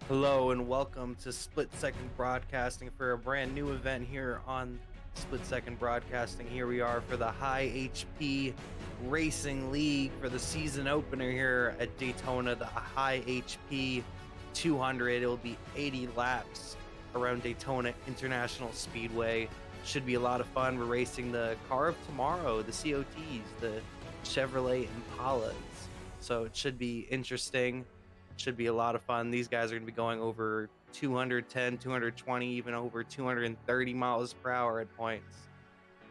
Hello and welcome to Split Second Broadcasting for a brand new event here on Split Second Broadcasting. Here we are for the High HP Racing League for the season opener here at Daytona, the High HP 200. It will be 80 laps around Daytona International Speedway. Should be a lot of fun. We're racing the car of tomorrow, the COTs, the Chevrolet Impalas. So it should be interesting. Should be a lot of fun. These guys are going to be going over 210, 220, even over 230 miles per hour at points.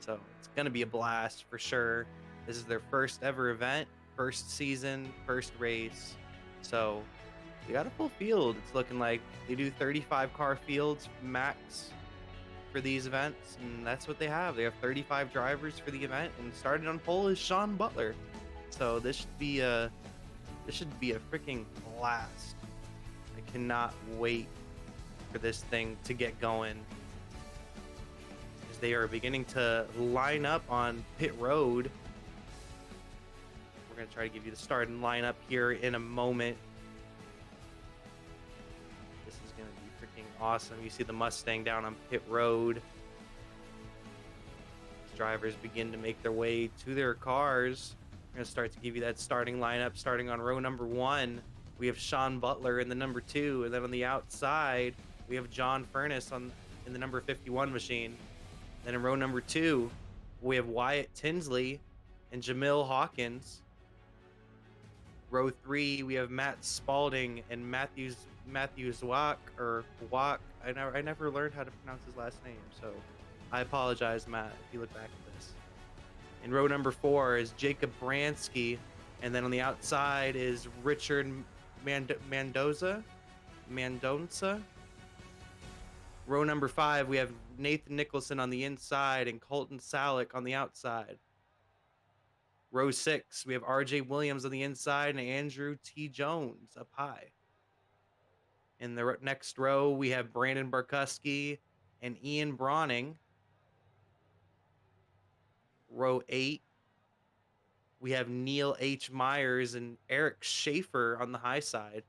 So it's going to be a blast for sure. This is their first ever event, first season, first race. So they got a full field. It's looking like they do 35 car fields max for these events, and that's what they have. They have 35 drivers for the event, and started on pole is Sean Butler. So this should be a freaking blast. I cannot wait for this thing to get going, as they are beginning to line up on pit road. We're going to try to give you the starting lineup here in a moment. This is going to be freaking awesome. You see the Mustang down on pit road. As drivers begin to make their way to their cars. Going to start to give you that starting lineup. Starting on row number 1, we have Sean Butler in the number 2, and then on the outside we have John Furness in the number 51 machine. Then in row number 2 we have Wyatt Tinsley and Jamil Hawkins. Row 3 we have Matt Spalding and Matthew Zwack or Wack. I never learned how to pronounce his last name, so I apologize, Matt, if you look back at this. In row number 4 is Jacob Bransky, and then on the outside is Richard Mendonca. Row number 5, we have Nathan Nicholson on the inside and Colton Salick on the outside. Row 6, we have RJ Williams on the inside and Andrew T. Jones up high. In the next row, we have Brandon Barkuski and Ian Brawning. Row 8, we have Neil H. Myers and Eric Schaefer on the high side.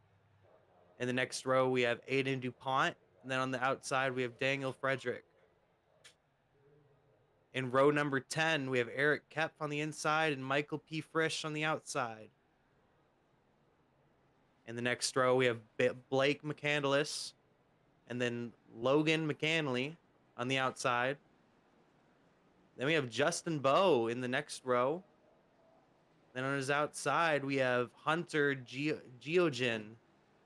In the next row, we have Aiden DuPont. And then on the outside, we have Daniel Frederick. In row number 10, we have Eric Kepf on the inside and Michael P. Frisch on the outside. In the next row, we have Blake McCandless and then Logan McCanley on the outside. Then we have Justin Bowe in the next row. Then on his outside, we have Hunter Geogin.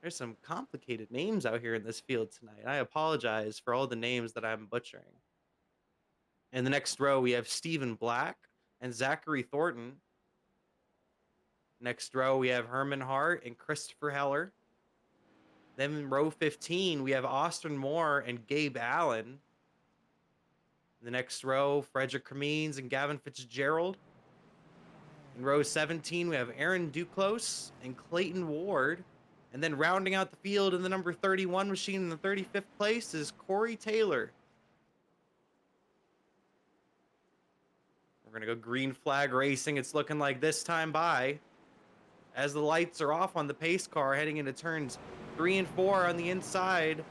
There's some complicated names out here in this field tonight. I apologize for all the names that I'm butchering. In the next row, we have Stephen Black and Zachary Thornton. Next row, we have Herman Hart and Christopher Heller. Then in row 15, we have Austin Moore and Gabe Allen. In the next row, Frederick Cremines and Gavin Fitzgerald. In row 17, we have Aaron Duclos and Clayton Ward. And then rounding out the field in the number 31 machine in the 35th place is Corey Taylor. We're going to go green flag racing. It's looking like this time by, as the lights are off on the pace car heading into turns 3 and 4 on the inside,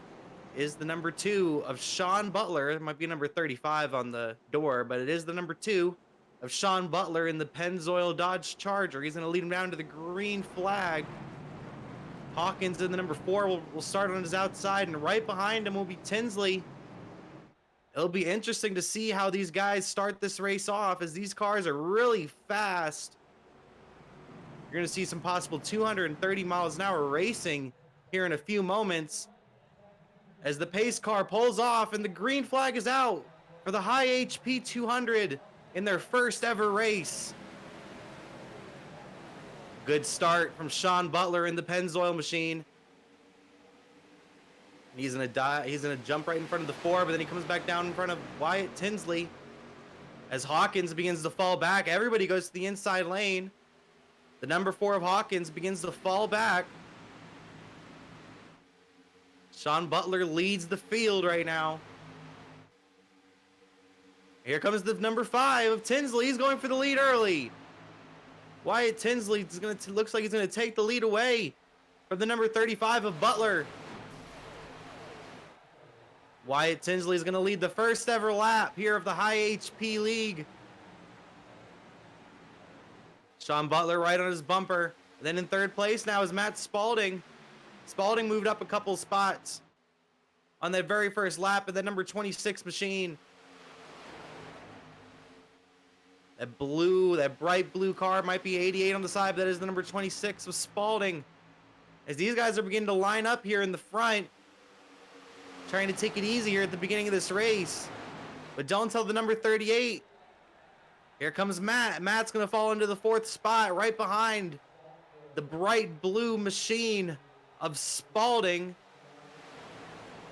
is the number 2 of Sean Butler. It might be number 35 on the door, but it is the number 2 of Sean Butler in the Pennzoil Dodge Charger. He's going to lead him down to the green flag. Hawkins in the number 4 will start on his outside, and right behind him will be Tinsley. It'll be interesting to see how these guys start this race off, as these cars are really fast. You're going to see some possible 230 miles an hour racing here in a few moments, as the pace car pulls off and the green flag is out for the High HP 200 in their first ever race. Good start from Sean Butler in the Pennzoil machine. He's gonna jump right in front of the 4, but then he comes back down in front of Wyatt Tinsley. As Hawkins begins to fall back, everybody goes to the inside lane. The number 4 of Hawkins begins to fall back. Sean Butler leads the field right now. Here comes the number 5 of Tinsley. He's going for the lead early. Wyatt Tinsley looks like he's going to take the lead away from the number 35 of Butler. Wyatt Tinsley is going to lead the first ever lap here of the high HP league. Sean Butler right on his bumper. And then in third place now is Matt Spalding. Spalding moved up a couple spots on that very first lap of that number 26 machine. That bright blue car might be 88 on the side, but that is the number 26 with Spalding. As these guys are beginning to line up here in the front, trying to take it easy here at the beginning of this race. But don't tell the number 38. Here comes Matt. Matt's going to fall into the fourth spot right behind the bright blue machine of Spalding.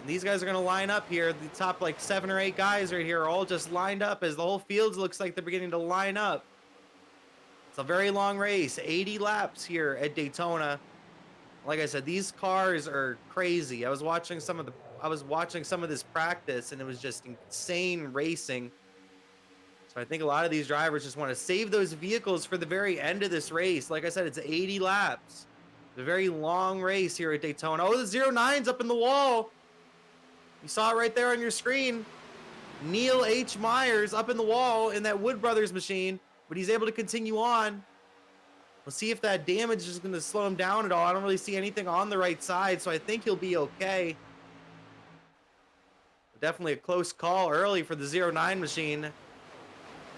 And these guys are going to line up here. The top like 7 or 8 guys right here are all just lined up as the whole field looks like they're beginning to line up. It's a very long race, 80 laps here at Daytona. Like I said, these cars are crazy. I was watching some of this practice, and it was just insane racing. So I think a lot of these drivers just want to save those vehicles for the very end of this race. Like I said, it's 80 laps. It's a very long race here at Daytona. Oh, the 09's up in the wall. You saw it right there on your screen. Neil H. Myers up in the wall in that Wood Brothers machine, but he's able to continue on. We'll see if that damage is going to slow him down at all. I don't really see anything on the right side, so I think he'll be okay. Definitely a close call early for the 09 machine.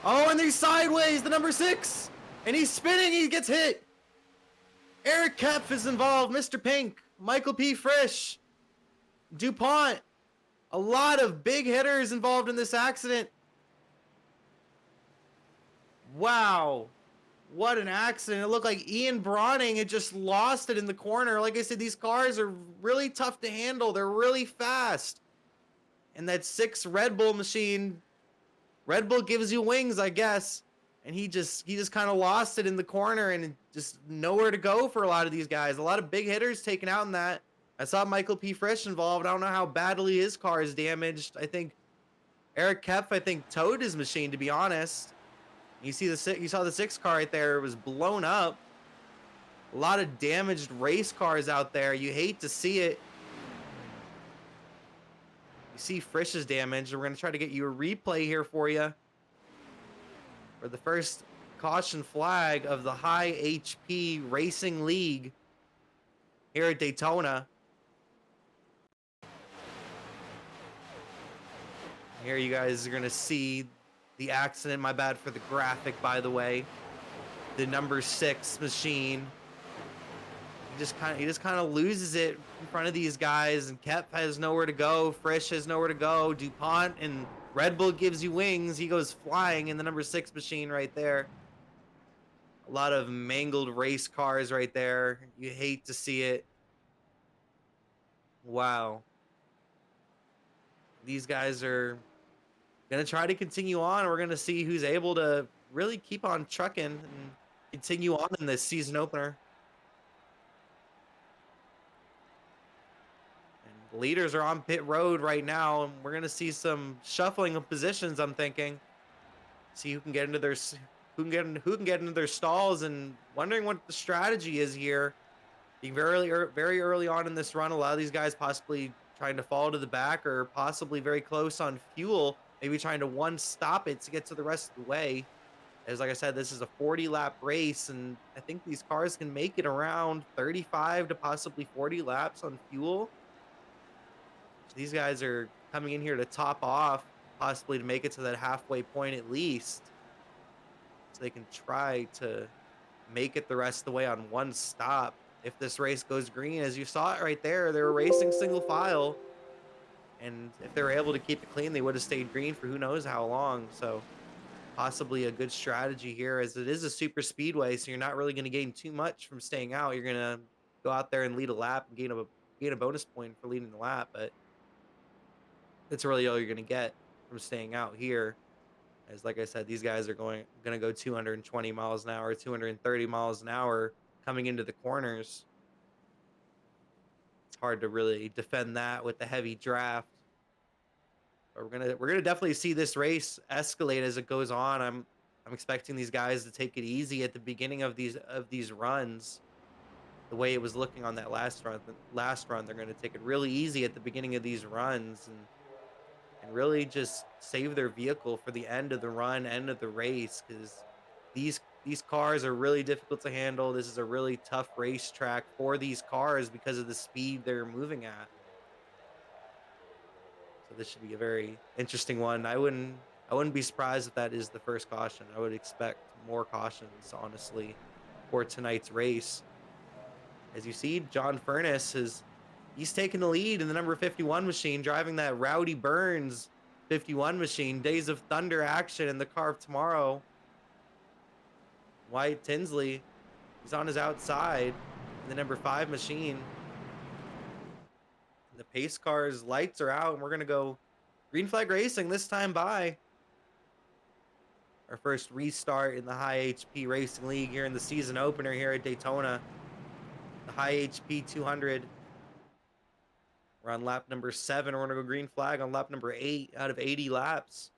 Oh, and he's sideways, the number 6. And he's spinning, he gets hit. Eric Kepf is involved, Mr. Pink, Michael P. Frisch, DuPont. A lot of big hitters involved in this accident. Wow. What an accident. It looked like Ian Brawning had just lost it in the corner. Like I said, these cars are really tough to handle. They're really fast. And that 6 Red Bull machine, Red Bull gives you wings, I guess. And he just kind of lost it in the corner, and just nowhere to go for a lot of these guys. A lot of big hitters taken out in that. I saw Michael P. Frisch involved. I don't know how badly his car is damaged. I think Eric Kepf, towed his machine, to be honest. You saw the 6 car right there. It was blown up. A lot of damaged race cars out there. You hate to see it. You see Frisch's damage. We're going to try to get you a replay here for you. For the first caution flag of the High HP Racing League here at Daytona. Here you guys are going to see the accident. My bad for the graphic, by the way. The number 6 machine. He just kind of loses it in front of these guys, and Kep has nowhere to go. Frisch has nowhere to go. DuPont and Red Bull gives you wings. He goes flying in the number 6 machine right there. A lot of mangled race cars right there. You hate to see it. Wow. These guys are going to try to continue on. We're going to see who's able to really keep on trucking and continue on in this season opener. And leaders are on pit road right now, and we're going to see some shuffling of positions, I'm thinking. See who can get into their stalls, and wondering what the strategy is here. Being very early on in this run, a lot of these guys possibly trying to fall to the back, or possibly very close on fuel, maybe trying to one-stop it to get to the rest of the way. As like I said, this is a 40-lap race, and I think these cars can make it around 35 to possibly 40 laps on fuel. So these guys are coming in here to top off, possibly to make it to that halfway point at least, so they can try to make it the rest of the way on one stop. If this race goes green, as you saw it right there, they were racing single file, and if they were able to keep it clean, they would have stayed green for who knows how long. So possibly a good strategy here, as it is a super speedway, so you're not really going to gain too much from staying out. You're going to go out there and lead a lap and gain a bonus point for leading the lap, but that's really all you're going to get from staying out here. As like I said, these guys are going to go 220 miles an hour, 230 miles an hour coming into the corners. It's hard to really defend that with the heavy draft. But we're gonna definitely see this race escalate as it goes on. I'm expecting these guys to take it easy at the beginning of these runs. The way it was looking on that last run, they're going to take it really easy at the beginning of these runs, and and really just save their vehicle for the end of the run, end of the race, because these cars are really difficult to handle. This is a really tough racetrack for these cars because of the speed they're moving at. So this should be a very interesting one. I wouldn't be surprised if that is the first caution. I would expect more cautions, honestly, for tonight's race. As you see, John Furness he's taking the lead in the number 51 machine, driving that Rowdy Burns 51 machine. Days of Thunder action in the car of tomorrow. Wyatt Tinsley, he's on his outside in the number 5 machine. And the pace car's lights are out, and we're gonna go green flag racing this time by. Our first restart in the high HP racing league here in the season opener here at Daytona. The high HP 200. We're on lap number 7. We're gonna go green flag on lap number 8 out of 80 laps.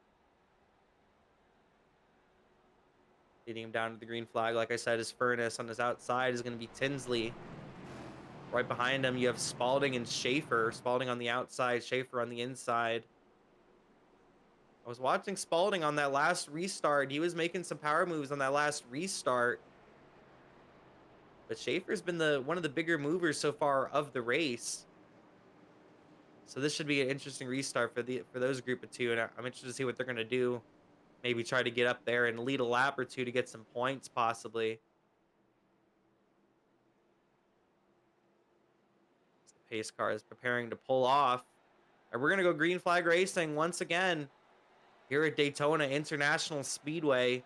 Getting him down to the green flag, like I said, is Furness. On his outside is gonna be Tinsley. Right behind him, you have Spalding and Schaefer. Spalding on the outside, Schaefer on the inside. I was watching Spalding on that last restart. He was making some power moves on that last restart. But Schaefer's been one of the bigger movers so far of the race. So this should be an interesting restart for those group of two, and I'm interested to see what they're going to do. Maybe try to get up there and lead a lap or two to get some points, possibly. The pace car is preparing to pull off. And we're going to go green flag racing once again here at Daytona International Speedway.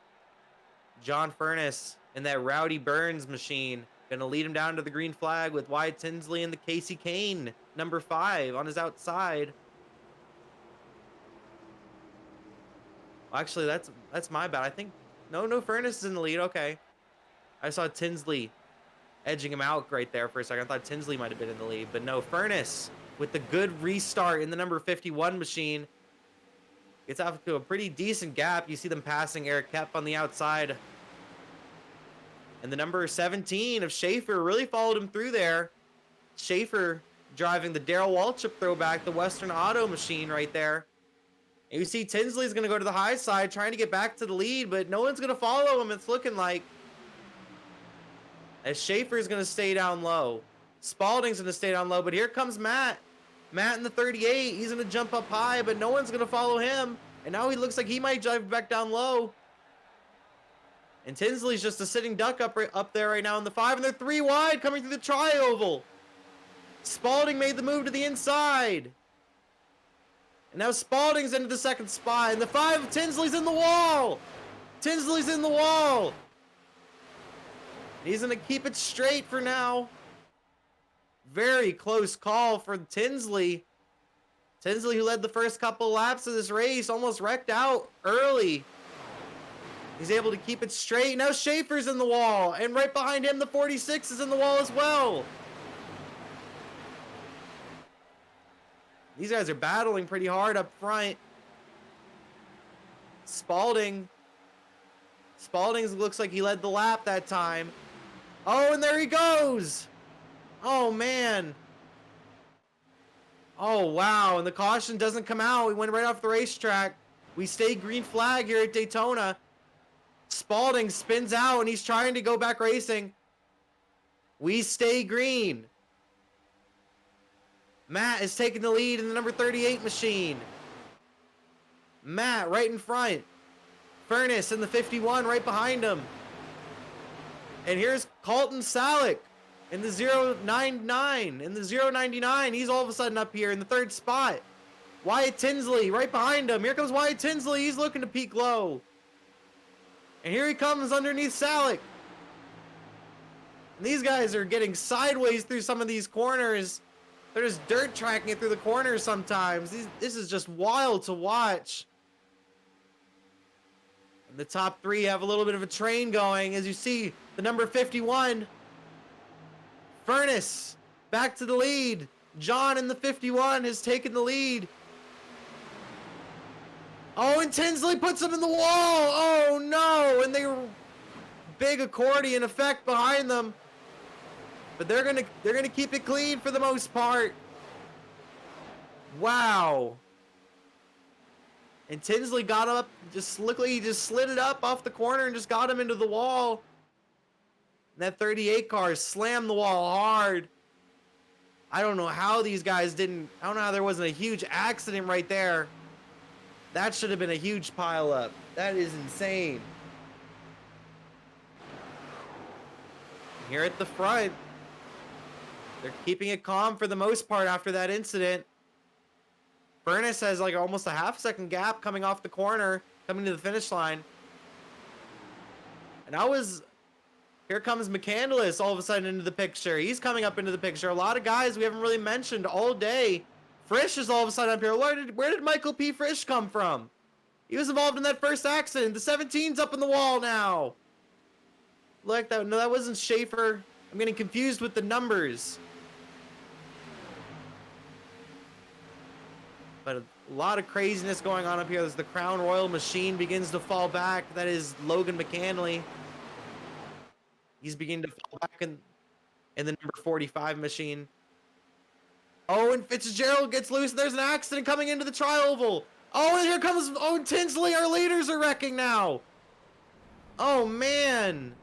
John Furness in that Rowdy Burns machine. Going to lead him down to the green flag with Wyatt Tinsley and the Casey Kane, number 5, on his outside. Actually, that's my bad. I think no Furness is in the lead. Okay. I saw Tinsley edging him out right there for a second. I thought Tinsley might have been in the lead, but no, Furness with the good restart in the number 51 machine. Gets off to a pretty decent gap. You see them passing Eric Kep on the outside. And the number 17 of Schaefer really followed him through there. Schaefer driving the Darrell Waltrip throwback, the Western Auto machine right there. And you see Tinsley's going to go to the high side, trying to get back to the lead, but no one's going to follow him, it's looking like. As Schaefer's going to stay down low. Spalding's going to stay down low, but here comes Matt. Matt in the 38, he's going to jump up high, but no one's going to follow him. And now he looks like he might drive back down low. And Tinsley's just a sitting duck up there right now in the 5, and they're 3 wide coming through the tri-oval. Spalding made the move to the inside. And now Spalding's into the second spot, and the 5, Tinsley's in the wall. Tinsley's in the wall. He's going to keep it straight for now. Very close call for Tinsley. Tinsley, who led the first couple laps of this race, almost wrecked out early. He's able to keep it straight. Now Schaefer's in the wall, and right behind him, the 46 is in the wall as well. These guys are battling pretty hard up front. Spalding looks like he led the lap that time. Oh, and there he goes. Oh, man. Oh, wow. And the caution doesn't come out. We went right off the racetrack. We stay green flag here at Daytona. Spalding spins out, and he's trying to go back racing. We stay green. Matt is taking the lead in the number 38 machine. Matt right in front. Furness in the 51 right behind him. And here's Colton Salick in the 099. In the 099, he's all of a sudden up here in the 3rd spot. Wyatt Tinsley right behind him. Here comes Wyatt Tinsley. He's looking to peak low. And here he comes underneath Salick. And these guys are getting sideways through some of these corners. They're just dirt tracking it through the corners sometimes. This is just wild to watch. And the top 3 have a little bit of a train going. As you see, the number 51, Furness, back to the lead. John in the 51 has taken the lead. Oh, and Tinsley puts him in the wall. Oh, no. And they were big accordion effect behind them. But they're gonna keep it clean for the most part. Wow. And Tinsley got up, just looked like he just slid it up off the corner and just got him into the wall. And that 38 car slammed the wall hard. I don't know how these guys didn't, I don't know how there wasn't a huge accident right there. That should have been a huge pileup. That is insane. Here at the front, they're keeping it calm for the most part after that incident. Furness has like almost a half-second gap coming off the corner, coming to the finish line. And here comes McCandless all of a sudden into the picture. He's coming up into the picture. A lot of guys we haven't really mentioned all day. Frisch is all of a sudden up here. Where did Michael P. Frisch come from? He was involved in that first accident. The 17's up in the wall now. Look, no, that wasn't Schaefer. I'm getting confused with the numbers. But a lot of craziness going on up here as the Crown Royal machine begins to fall back. That is Logan McCandley. He's beginning to fall back in the number 45 machine. Oh, and Fitzgerald gets loose. And there's an accident coming into the tri-oval. Oh, and here comes Owen Tinsley. Our leaders are wrecking now. Oh, man.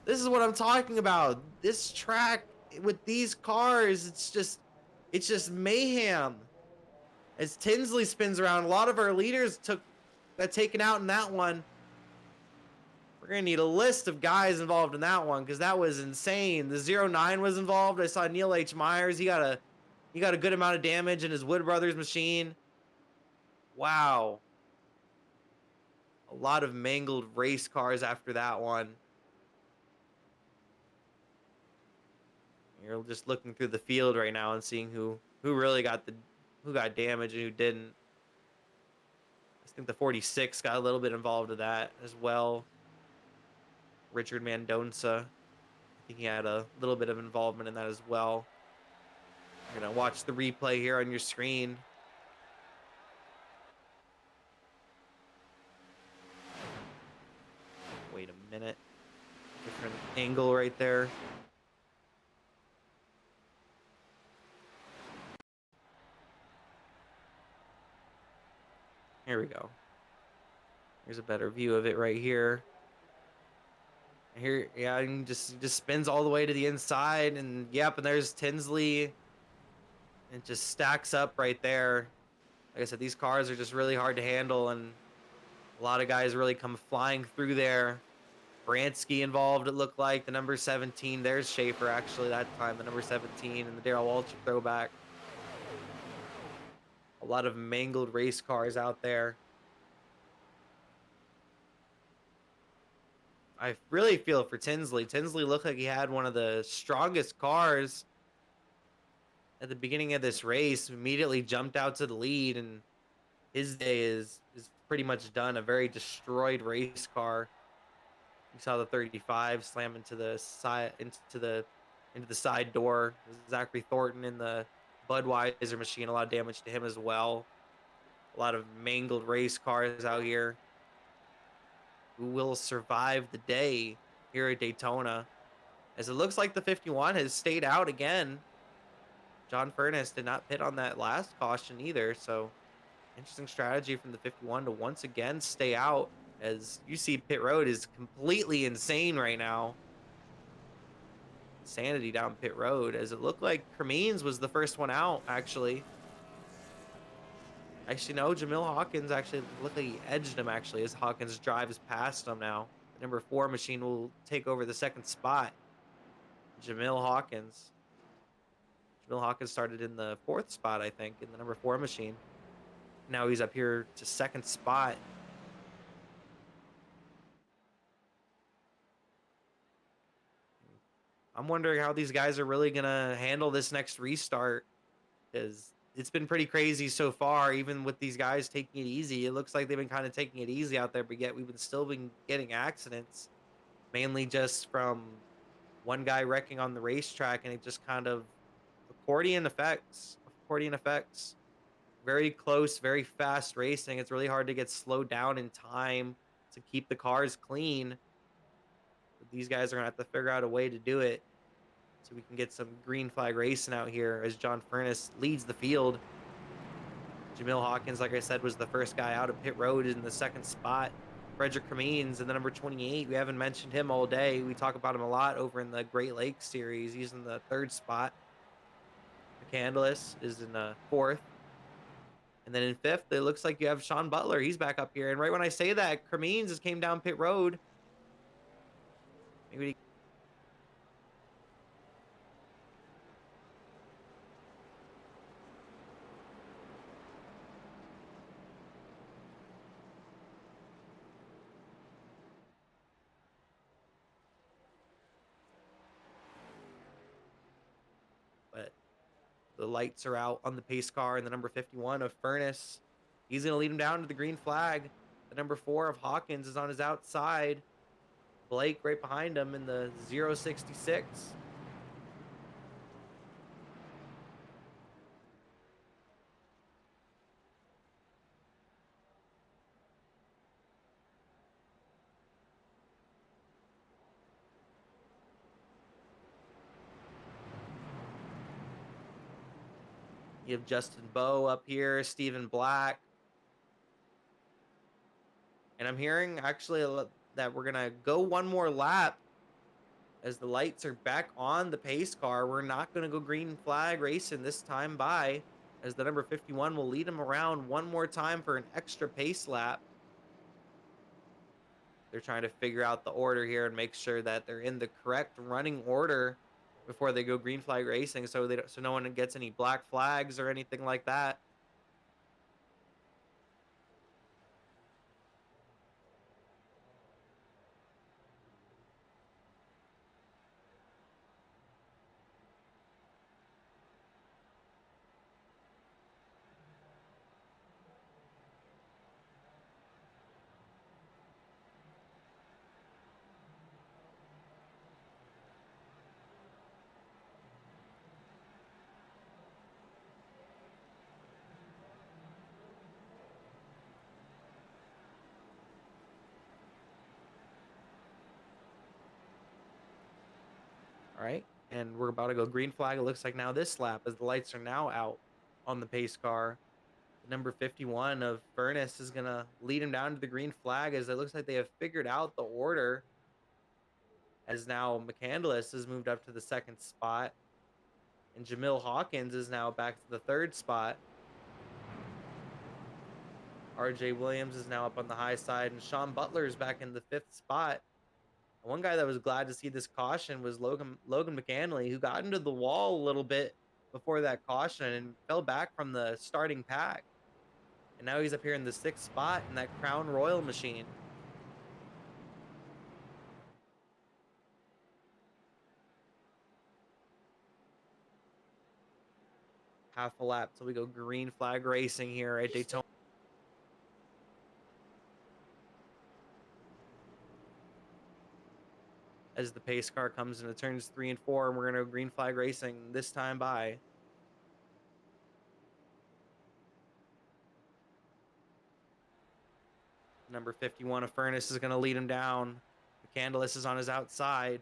This is what I'm talking about. This track with these cars, it's just mayhem. As Tinsley spins around, a lot of our leaders got taken out in that one. We're going to need a list of guys involved in that one because that was insane. The 09 was involved. I saw Neil H. Myers. He got a good amount of damage in his Wood Brothers machine. Wow. A lot of mangled race cars after that one. You're just looking through the field right now and seeing who really got damaged and who didn't. I think the 46 got a little bit involved with that as well. Richard Mendonça, I think he had a little bit of involvement in that as well. You're gonna watch the replay here on your screen. Wait a minute. Different angle right there. Here we go. Here's a better view of it right here. Here, yeah, and just spins all the way to the inside, and yep, and there's Tinsley. It just stacks up right there. Like I said, these cars are just really hard to handle, and a lot of guys really come flying through there. Bransky involved, it looked like. The number 17, there's Schaefer actually that time, the number 17, and the Darrell Waltrip throwback. A lot of mangled race cars out there. I really feel for Tinsley. Tinsley looked like he had one of the strongest cars at the beginning of this race. Immediately jumped out to the lead, and his day is pretty much done. A very destroyed race car. You saw the 35 slam into the side door. Zachary Thornton in the Budweiser machine, a lot of damage to him as well. A lot of mangled race cars out here. Who will survive the day here at Daytona? As it looks like the 51 has stayed out again. John Furness did not pit on that last caution either, so interesting strategy from the 51 to once again stay out, as you see pit road is completely insane right now. Insanity down pit road, as it looked like Cremines was the first one out, actually. Actually, no, Jamil Hawkins actually looked like he edged him, actually, as Hawkins drives past him now. The number 4 machine will take over the second spot. Jamil Hawkins. Jamil Hawkins started in the 4th spot, I think, in the number 4 machine. Now he's up here to second spot. I'm wondering how these guys are really going to handle this next restart, because it's been pretty crazy so far, even with these guys taking it easy. It looks like they've been kind of taking it easy out there, but yet we've still been getting accidents, mainly just from one guy wrecking on the racetrack, and it just kind of accordion effects. Very close, very fast racing. It's really hard to get slowed down in time to keep the cars clean. But these guys are gonna have to figure out a way to do it, so we can get some green flag racing out here as John Furness leads the field. Jamil Hawkins, like I said, was the first guy out of pit road in the second spot. Frederick Kameen's in the number 28. We haven't mentioned him all day. We talk about him a lot over in the Great Lakes series. He's in the third spot. McCandless is in the fourth. And then in fifth, it looks like you have Sean Butler. He's back up here. And right when I say that, Kameen's just came down pit road. Maybe but the lights are out on the pace car, and the number 51 of Furness, he's going to lead him down to the green flag. The number 4 of Hawkins is on his outside. Blake right behind him in the 066. You have Justin Bowe up here, Stephen Black. And I'm hearing actually that we're going to go one more lap as the lights are back on the pace car. We're not going to go green flag racing this time by, as the number 51 will lead him around one more time for an extra pace lap. They're trying to figure out the order here and make sure that they're in the correct running order before they go green flag racing, so no one gets any black flags or anything like that. All right, and we're about to go green flag. It looks like now this lap, as the lights are now out on the pace car. The number 51 of Furness is gonna lead him down to the green flag, as it looks like they have figured out the order. As now McCandless has moved up to the second spot, and Jamil Hawkins is now back to the third spot. RJ Williams is now up on the high side, and Sean Butler is back in the fifth spot. One guy that was glad to see this caution was Logan McAnley, who got into the wall a little bit before that caution and fell back from the starting pack. And now he's up here in the sixth spot in that Crown Royal machine. Half a lap till we go green flag racing here at Daytona. As the pace car comes into turns 3 and 4, and we're going to go green flag racing this time by. Number 51 of Furness is going to lead him down. McCandless is on his outside.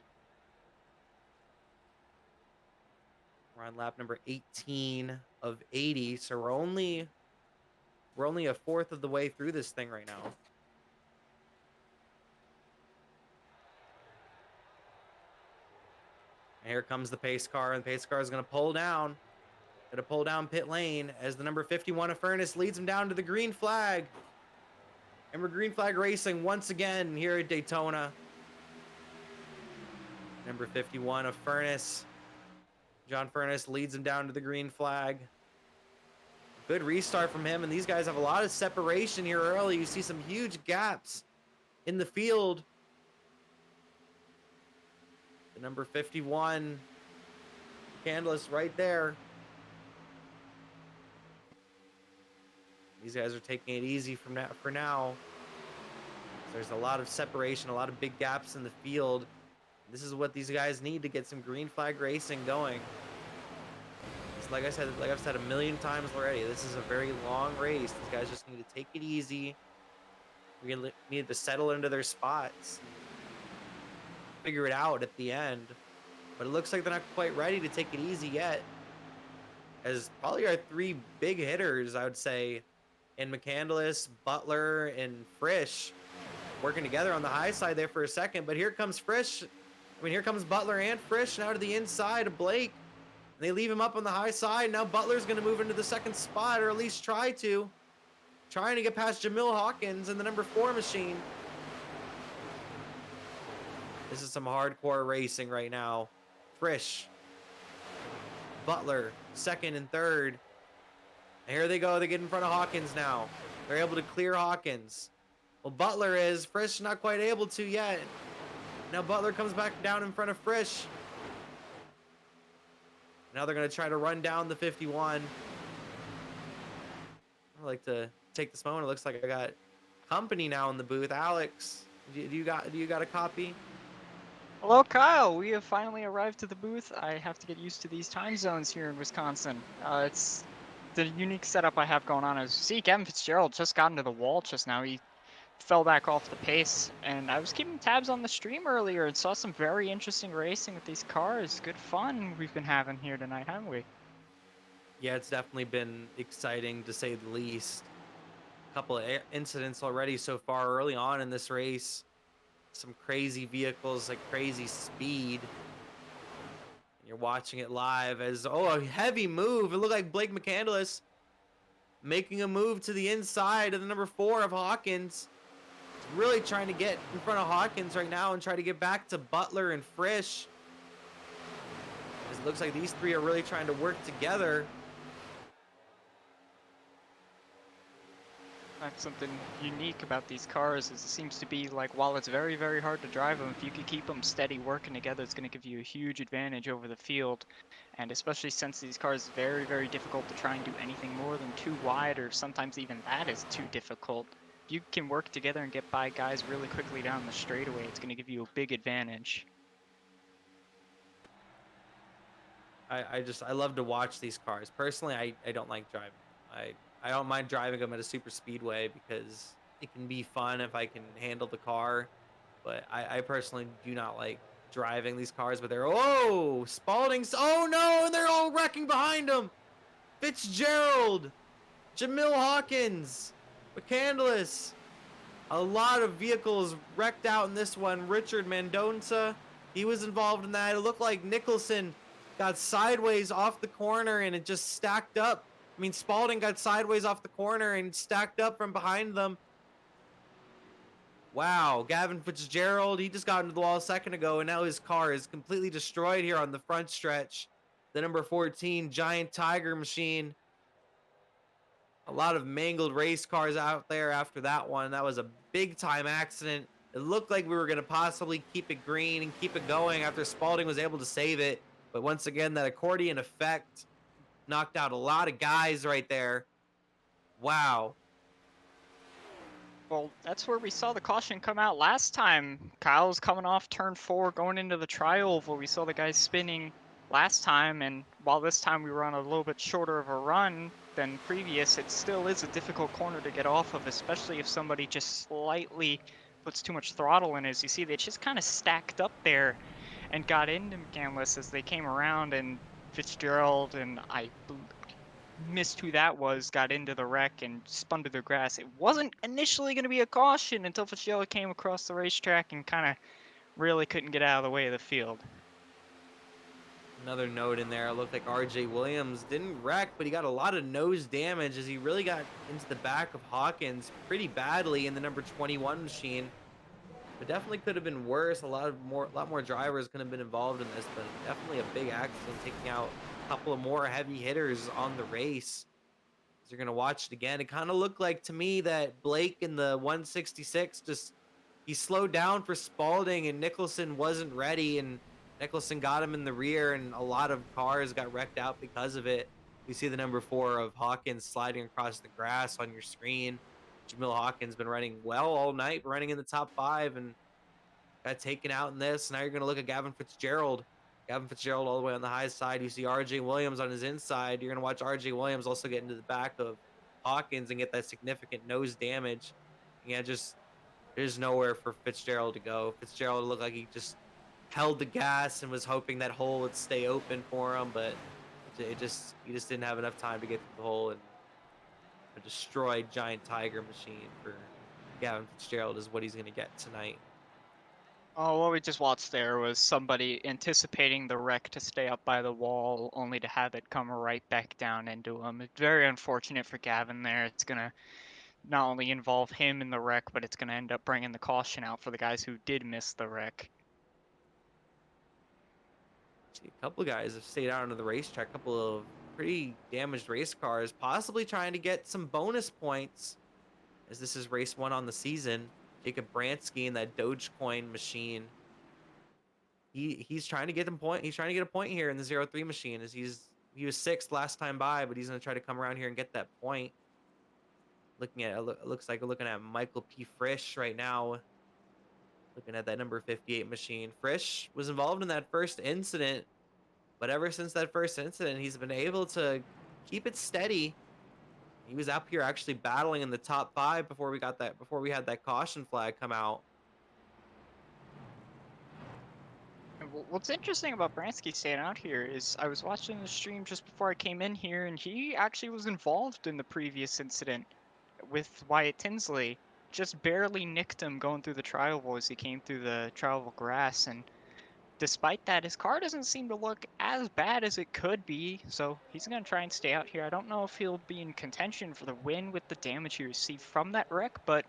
We're on lap number 18 of 80, so we're only a fourth of the way through this thing right now. And here comes the pace car, and the pace car is going to pull down. Going to pull down pit lane as the number 51 of Furness leads him down to the green flag. And we're green flag racing once again here at Daytona. Number 51 of Furness. John Furness leads him down to the green flag. Good restart from him, and these guys have a lot of separation here early. You see some huge gaps in the field. The number 51, Candace right there. These guys are taking it easy for now. There's a lot of separation, a lot of big gaps in the field. This is what these guys need to get some green flag racing going. It's like I've said a million times already, this is a very long race. These guys just need to take it easy. We need to settle into their spots, figure it out at the end. But it looks like they're not quite ready to take it easy yet. as probably our three big hitters, I would say, in McCandless, Butler, and Frisch working together on the high side there for a second. But here comes Frisch. I mean, here comes Butler and Frisch now to the inside of Blake. They leave him up on the high side. Now Butler's going to move into the second spot, or at least try to. Trying to get past Jamil Hawkins and the number 4 machine. This is some hardcore racing right now. Frisch, Butler, second and third. And here they go. They get in front of Hawkins now. They're able to clear Hawkins. Well, Butler is. Frisch not quite able to yet. Now Butler comes back down in front of Frisch. Now they're going to try to run down the 51. I'd like to take this moment. It looks like I got company now in the booth. Alex, do you got a copy? Hello, Kyle. We have finally arrived to the booth. I have to get used to these time zones here in Wisconsin. It's the unique setup I have going on. As you see, Kevin Fitzgerald just got into the wall just now. He fell back off the pace, and I was keeping tabs on the stream earlier and saw some very interesting racing with these cars. Good fun we've been having here tonight, haven't we? Yeah, it's definitely been exciting to say the least. A couple of incidents already so far early on in this race. Some crazy vehicles, like crazy speed. And you're watching it live as, oh, a heavy move. It looked like Blake McCandless making a move to the inside of the number 4 of Hawkins. Really trying to get in front of Hawkins right now and try to get back to Butler and Frisch. It looks like these three are really trying to work together. That's something unique about these cars is it seems to be like, while it's very, very hard to drive them, if you could keep them steady working together, it's going to give you a huge advantage over the field. And especially since these cars are very, very difficult to try and do anything more than too wide, or sometimes even that is too difficult. If you can work together and get by guys really quickly down the straightaway, it's going to give you a big advantage. I love to watch these cars. Personally, I don't like driving. I don't mind driving them at a super speedway because it can be fun if I can handle the car. But I personally do not like driving these cars. But they're, oh, Spalding's, oh no, and they're all wrecking behind him. Fitzgerald, Jamil Hawkins, McCandless. A lot of vehicles wrecked out in this one. Richard Mendonça, he was involved in that. It looked like Nicholson got sideways off the corner and it just stacked up. I mean, Spalding got sideways off the corner and stacked up from behind them. Wow, Gavin Fitzgerald, he just got into the wall a second ago, and now his car is completely destroyed here on the front stretch. The number 14 Giant Tiger machine. A lot of mangled race cars out there after that one. That was a big-time accident. It looked like we were going to possibly keep it green and keep it going after Spalding was able to save it. But once again, that accordion effect knocked out a lot of guys right there. Wow. Well, that's where we saw the caution come out last time. Kyle was coming off turn 4, going into the tri-oval. We saw the guys spinning last time, and while this time we were on a little bit shorter of a run than previous, it still is a difficult corner to get off of, especially if somebody just slightly puts too much throttle in. As you see, they just kind of stacked up there and got into McCandless as they came around, and Fitzgerald and I missed who that was, got into the wreck and spun to the grass. It wasn't initially going to be a caution until Fitzgerald came across the racetrack and kind of really couldn't get out of the way of the field. Another note in there, it looked like RJ Williams didn't wreck, but he got a lot of nose damage as he really got into the back of Hawkins pretty badly in the number 21 machine. But definitely could have been worse. A lot more drivers could have been involved in this, but definitely a big accident, taking out a couple of more heavy hitters on the race. As you're gonna watch it again, it kind of looked like to me that Blake in the 166 just he slowed down for Spalding and Nicholson wasn't ready, and Nicholson got him in the rear, and a lot of cars got wrecked out because of it. You see the number 4 of Hawkins sliding across the grass on your screen. Jamil Hawkins been running well all night, running in the top 5, and got taken out in this. Now you're going to look at Gavin Fitzgerald. Gavin Fitzgerald all the way on the high side. You see RJ Williams on his inside. You're going to watch RJ Williams also get into the back of Hawkins and get that significant nose damage. Yeah, just there's nowhere for Fitzgerald to go. Fitzgerald looked like he just held the gas and was hoping that hole would stay open for him, but He just didn't have enough time to get through the hole, and a destroyed giant tiger machine for Gavin Fitzgerald is what he's going to get tonight. Oh, what we just watched there was somebody anticipating the wreck to stay up by the wall, only to have it come right back down into him. It's very unfortunate for Gavin there. It's going to not only involve him in the wreck, but it's going to end up bringing the caution out for the guys who did miss the wreck. See, a couple of guys have stayed out onto the racetrack, a couple of pretty damaged race cars, possibly trying to get some bonus points, as this is race 1 on the season. Jacob Bransky in that Dogecoin machine. He's trying to get He's trying to get a point here in the 0-3 machine, as he was 6th last time by, but he's going to try to come around here and get that point. Looking at it looks like we're looking at Michael P. Frisch right now. Looking at that number 58 machine. Frisch was involved in that first incident, but ever since that first incident, he's been able to keep it steady. He was up here actually battling in the top 5 before we had that caution flag come out. And what's interesting about Bransky staying out here is I was watching the stream just before I came in here, and he actually was involved in the previous incident with Wyatt Tinsley. Just barely nicked him going through the tri-oval as he came through the tri-oval grass, and despite that, his car doesn't seem to look as bad as it could be, so he's going to try and stay out here. I don't know if he'll be in contention for the win with the damage he received from that wreck, but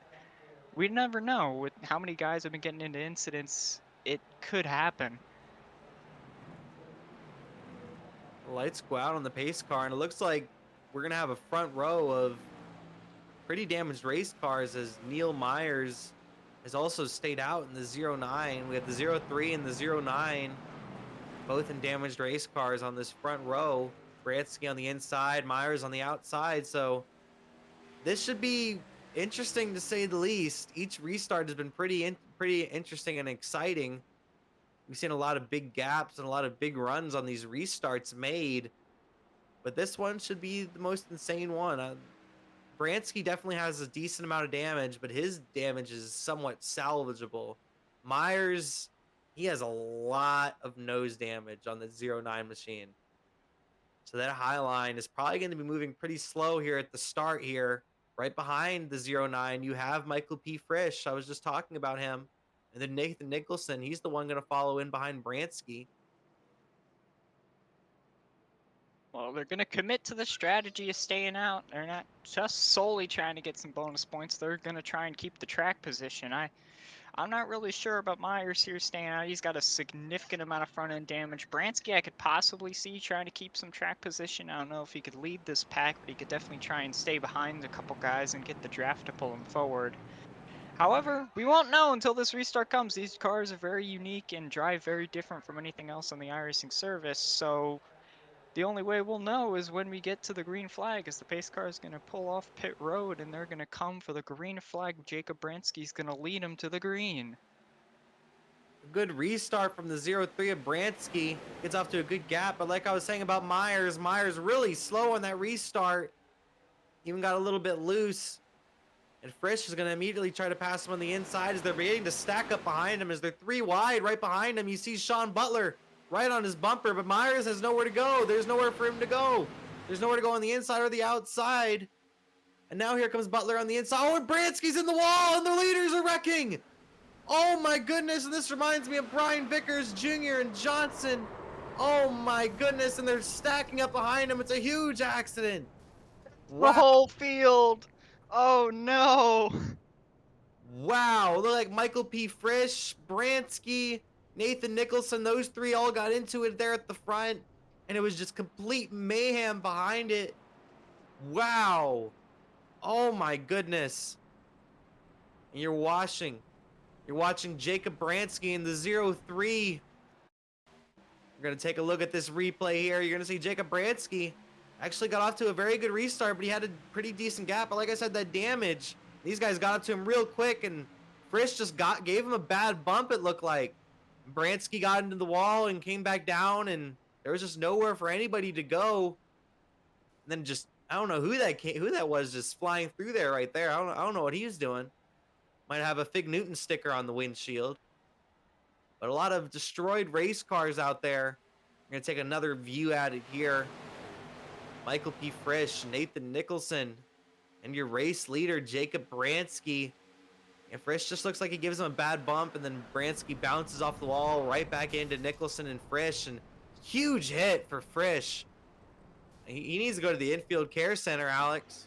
we never know. With how many guys have been getting into incidents, it could happen. The lights go out on the pace car, and it looks like we're going to have a front row of pretty damaged race cars, as Neil Myers has also stayed out in the 09. We have the 03 and the 09, both in damaged race cars on this front row. Bransky on the inside, Myers on the outside. So this should be interesting to say the least. Each restart has been pretty interesting and exciting. We've seen a lot of big gaps and a lot of big runs on these restarts made, but this one should be the most insane one. Bransky definitely has a decent amount of damage, but his damage is somewhat salvageable. Myers, he has a lot of nose damage on the 09 machine. So that high line is probably going to be moving pretty slow here at the start here. Right behind the 09, you have Michael P. Frisch. I was just talking about him. And then Nathan Nicholson, he's the one going to follow in behind Bransky. Well, they're going to commit to the strategy of staying out. They're not just solely trying to get some bonus points. They're going to try and keep the track position. I'm not really sure about Myers here staying out. He's got a significant amount of front-end damage. Bransky, I could possibly see trying to keep some track position. I don't know if he could lead this pack, but he could definitely try and stay behind a couple guys and get the draft to pull him forward. However, we won't know until this restart comes. These cars are very unique and drive very different from anything else on the iRacing service, so the only way we'll know is when we get to the green flag, as the pace car is going to pull off pit road and they're going to come for the green flag. Jacob Bransky's going to lead them to the green. A good restart from the 03 of Bransky. Gets off to a good gap, but like I was saying about Myers, Myers really slow on that restart. Even got a little bit loose. And Frisch is going to immediately try to pass him on the inside as they're beginning to stack up behind him. As they're 3 wide right behind him, you see Sean Butler right on his bumper, but Myers has nowhere to go. There's nowhere for him to go. There's nowhere to go on the inside or the outside. And now here comes Butler on the inside. Oh, and Bransky's in the wall, and the leaders are wrecking. Oh my goodness, and this reminds me of Brian Vickers Jr. and Johnson. Oh my goodness, and they're stacking up behind him. It's a huge accident. Wow. The whole field. Oh no. Wow, look like Michael P. Frisch, Bransky, Nathan Nicholson, those 3 all got into it there at the front, and it was just complete mayhem behind it. Wow. Oh my goodness. And you're watching Jacob Bransky in the 03. We're going to take a look at this replay here. You're going to see Jacob Bransky actually got off to a very good restart, but he had a pretty decent gap. But like I said, that damage, these guys got up to him real quick, and Frisch just gave him a bad bump, it looked like. Bransky got into the wall and came back down, and there was just nowhere for anybody to go. And then just, I don't know who that was just flying through there right there. I don't know what he was doing. Might have a Fig Newton sticker on the windshield. But a lot of destroyed race cars out there. We're going to take another view at it here. Michael P. Frisch, Nathan Nicholson, and your race leader, Jacob Bransky. And Frisch just looks like he gives him a bad bump, and then Bransky bounces off the wall right back into Nicholson and Frisch, and huge hit for Frisch. He needs to go to the infield care center, Alex.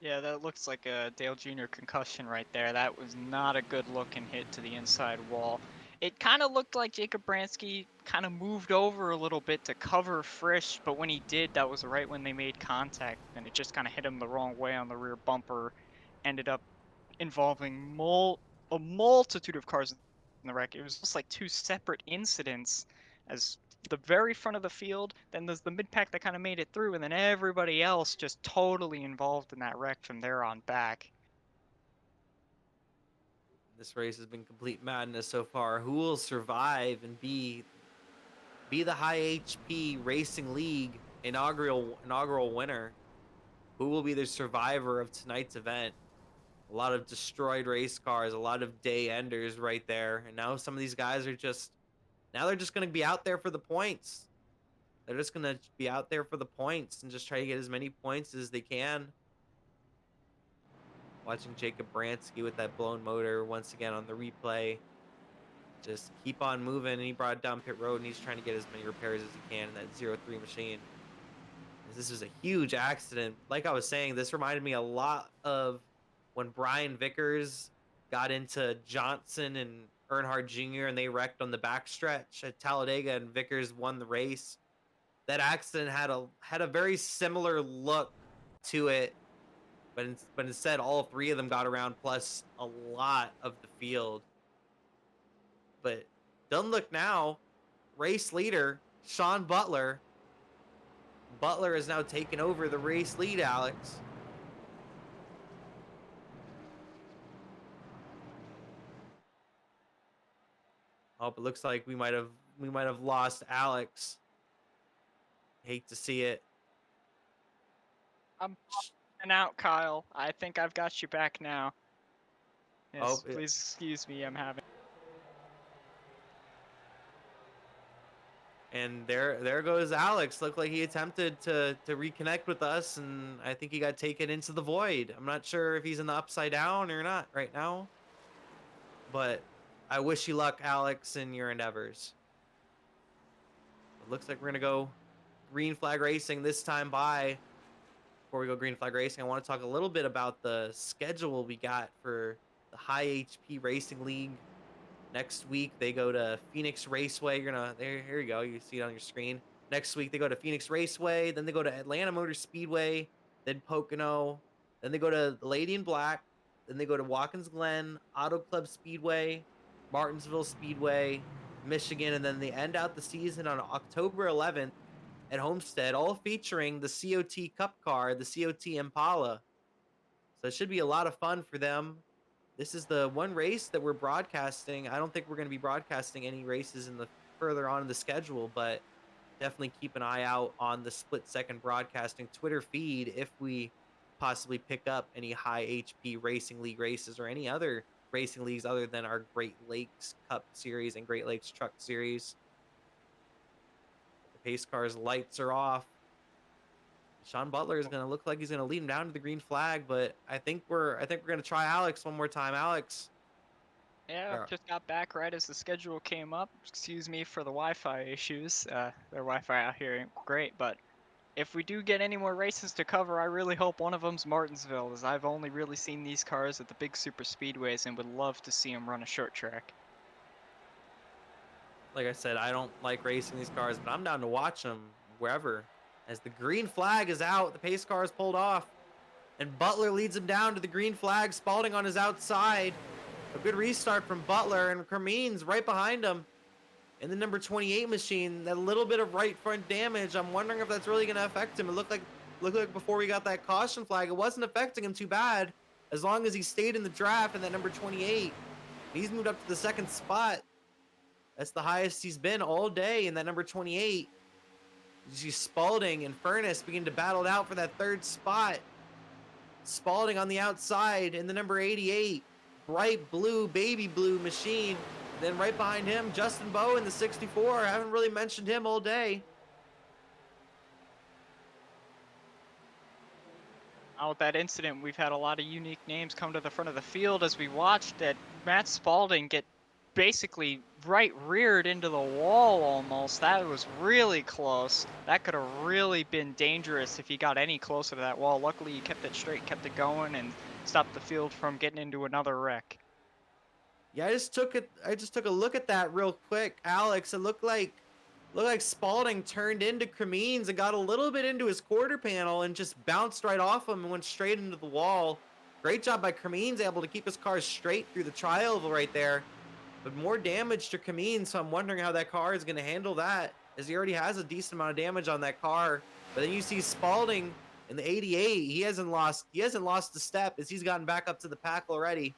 Yeah, that looks like a Dale Jr. concussion right there. That was not a good looking hit to the inside wall. It kind of looked like Jacob Bransky kind of moved over a little bit to cover Frisch, but when he did, that was right when they made contact, and it just kind of hit him the wrong way on the rear bumper. Ended up involving a multitude of cars in the wreck. It was just like two separate incidents, as the very front of the field, then there's the mid-pack that kind of made it through, and then everybody else just totally involved in that wreck from there on back. This race has been complete madness so far. Who will survive and be the High HP Racing League inaugural winner? Who will be the survivor of tonight's event? A lot of destroyed race cars, a lot of day enders right there. And now some of these guys are they're just going to be out there for the points. They're just going to be out there for the points and just try to get as many points as they can. Watching Jacob Bransky with that blown motor once again on the replay. Just keep on moving. And he brought it down pit road, and he's trying to get as many repairs as he can in that 0-3 machine. This was a huge accident. Like I was saying, this reminded me a lot of when Brian Vickers got into Johnson and Earnhardt Jr. and they wrecked on the backstretch at Talladega, and Vickers won the race. That accident had a very similar look to it, but instead all three of them got around, plus a lot of the field. But don't look now, race leader Sean Butler. Butler has now taken over the race lead, Alex. Oh, it looks like we might have lost Alex. Hate to see it. I'm out, Kyle. I think I've got you back now. Yes, Oh, please excuse me. I'm having. And there goes Alex. Looked like he attempted to reconnect with us, and I think he got taken into the void. I'm not sure if he's in the upside down or not right now. But I wish you luck, Alex, in your endeavors. It looks like we're going to go green flag racing this time by. Before we go green flag racing, I want to talk a little bit about the schedule we got for the High HP Racing League. Next week, they go to Phoenix Raceway. Here you go. You see it on your screen. Next week, they go to Phoenix Raceway. Then they go to Atlanta Motor Speedway. Then Pocono. Then they go to Lady in Black. Then they go to Watkins Glen, Auto Club Speedway, Martinsville Speedway, Michigan. And then they end out the season on October 11th at Homestead, all featuring the COT Cup car, the COT Impala. So it should be a lot of fun for them. This is the one race that we're broadcasting. I don't think we're going to be broadcasting any races in the further on in the schedule, but definitely keep an eye out on the Split Second Broadcasting Twitter feed if we possibly pick up any High HP Racing League races or any other racing leagues other than our Great Lakes Cup Series and Great Lakes Truck Series. The pace car's lights are off. Sean Butler is going to look like he's going to lead him down to the green flag, but I think we're going to try Alex one more time. Alex. Yeah, I just got back right as the schedule came up. Excuse me for the Wi-Fi issues. Their Wi-Fi out here ain't great, but if we do get any more races to cover, I really hope one of them's Martinsville, as I've only really seen these cars at the big super speedways and would love to see them run a short track. Like I said, I don't like racing these cars, but I'm down to watch them wherever. As the green flag is out, the pace car is pulled off, and Butler leads him down to the green flag. Spalding on his outside. A good restart from Butler, and Kermeens right behind him in the number 28 machine. That little bit of right front damage, I'm wondering if that's really going to affect him. It looked like before we got that caution flag, it wasn't affecting him too bad, as long as he stayed in the draft in that number 28. He's moved up to the second spot. That's the highest he's been all day in that number 28. You see Spalding and Furness begin to battle it out for that third spot. Spalding on the outside in the number 88. Bright blue, baby blue machine. Then right behind him, Justin Bowe in the 64. I haven't really mentioned him all day. Now with that incident, we've had a lot of unique names come to the front of the field as we watched that Matt Spalding get basically right reared into the wall almost. That was really close. That could have really been dangerous if he got any closer to that wall. Luckily, he kept it straight, kept it going, and stopped the field from getting into another wreck. Yeah, I just took a look at that real quick, Alex. It looked like Spalding turned into Cremines and got a little bit into his quarter panel and just bounced right off him and went straight into the wall. Great job by Cremines, able to keep his car straight through the tri-oval right there. But more damage to Cremines, so I'm wondering how that car is going to handle that, as he already has a decent amount of damage on that car. But then you see Spalding in the 88. He hasn't lost a step as he's gotten back up to the pack already.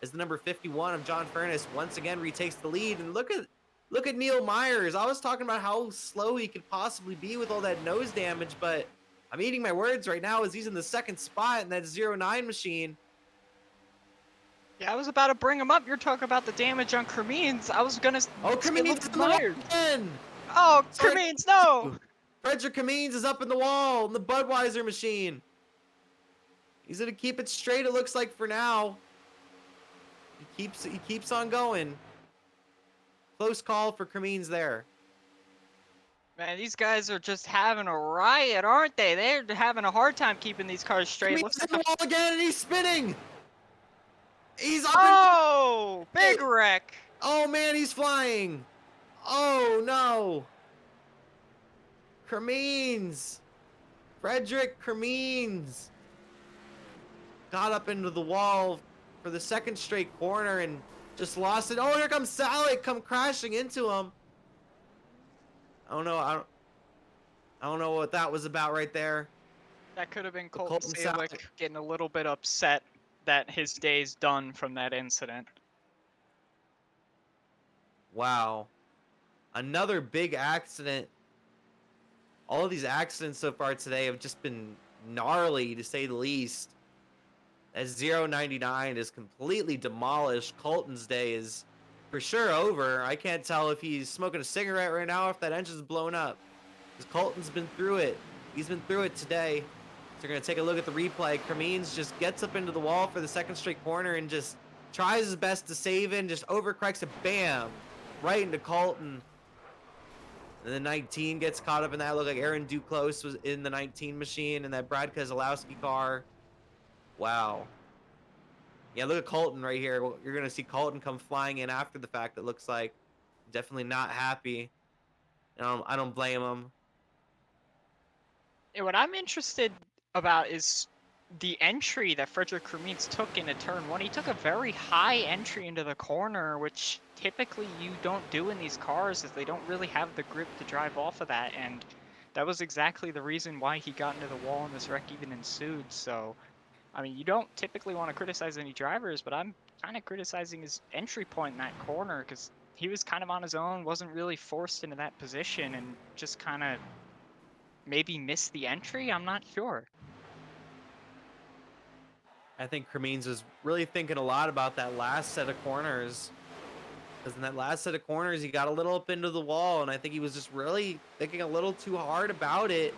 As the number 51 of John Furness once again retakes the lead. And look at Neil Myers. I was talking about how slow he could possibly be with all that nose damage, but I'm eating my words right now as he's in the second spot in that 09 machine. Yeah, I was about to bring him up. You're talking about the damage on Cremines. I was gonna Oh, say, Cremines look is at in the wall Myers. again. Oh, Sorry. Cremines, no! Frederick Cremines is up in the wall in the Budweiser machine. He's gonna keep it straight, it looks like, for now. He keeps on going. Close call for Cremines there. Man, these guys are just having a riot, aren't they? They're having a hard time keeping these cars straight. Cremines Looks is like in the wall again and he's spinning. He's up Oh, big wreck. Oh man, he's flying. Oh no. Cremines. Frederick Cremines got up into the wall for the second straight corner and just lost it. Oh, here comes Salik, come crashing into him. I don't know. I don't know what that was about right there. That could have been But Colton Colton Salick getting a little bit upset that his day's done from that incident. Wow. Another big accident. All of these accidents so far today have just been gnarly, to say the least. As 099 is completely demolished. Colton's day is for sure over. I can't tell if he's smoking a cigarette right now or if that engine's blown up. Because Colton's been through it. He's been through it today. So we're going to take a look at the replay. Cremines just gets up into the wall for the second straight corner and just tries his best to save it and just overcorrects it. Bam! Right into Colton. And the 19 gets caught up in that. Looked like Aaron Duclos was in the 19 machine and that Brad Keselowski car. Wow. Yeah, look at Colton right here. You're going to see Colton come flying in after the fact, it looks like. Definitely not happy. I don't blame him. What I'm interested about is the entry that Frederick Cremines took into turn one. He took a very high entry into the corner, which typically you don't do in these cars, as they don't really have the grip to drive off of that. And that was exactly the reason why he got into the wall and this wreck even ensued. So, I mean, you don't typically want to criticize any drivers, but I'm kind of criticizing his entry point in that corner because he was kind of on his own, wasn't really forced into that position, and just kind of maybe missed the entry. I'm not sure. I think Cremines was really thinking a lot about that last set of corners. Because in that last set of corners, he got a little up into the wall, and I think he was just really thinking a little too hard about it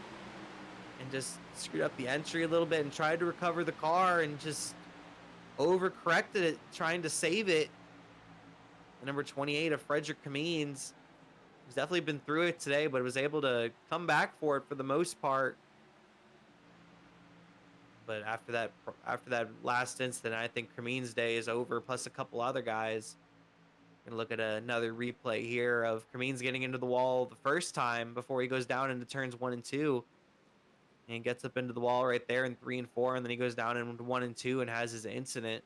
and just screwed up the entry a little bit and tried to recover the car and just overcorrected it, trying to save it. The number 28 of Frederick Cremines, who's definitely been through it today, but was able to come back for it for the most part. But after that last incident, I think Cremines' day is over, plus a couple other guys. Gonna look at another replay here of Cremines getting into the wall the first time before he goes down into turns 1 and 2. And gets up into the wall right there in 3 and 4, and then he goes down into 1 and 2 and has his incident.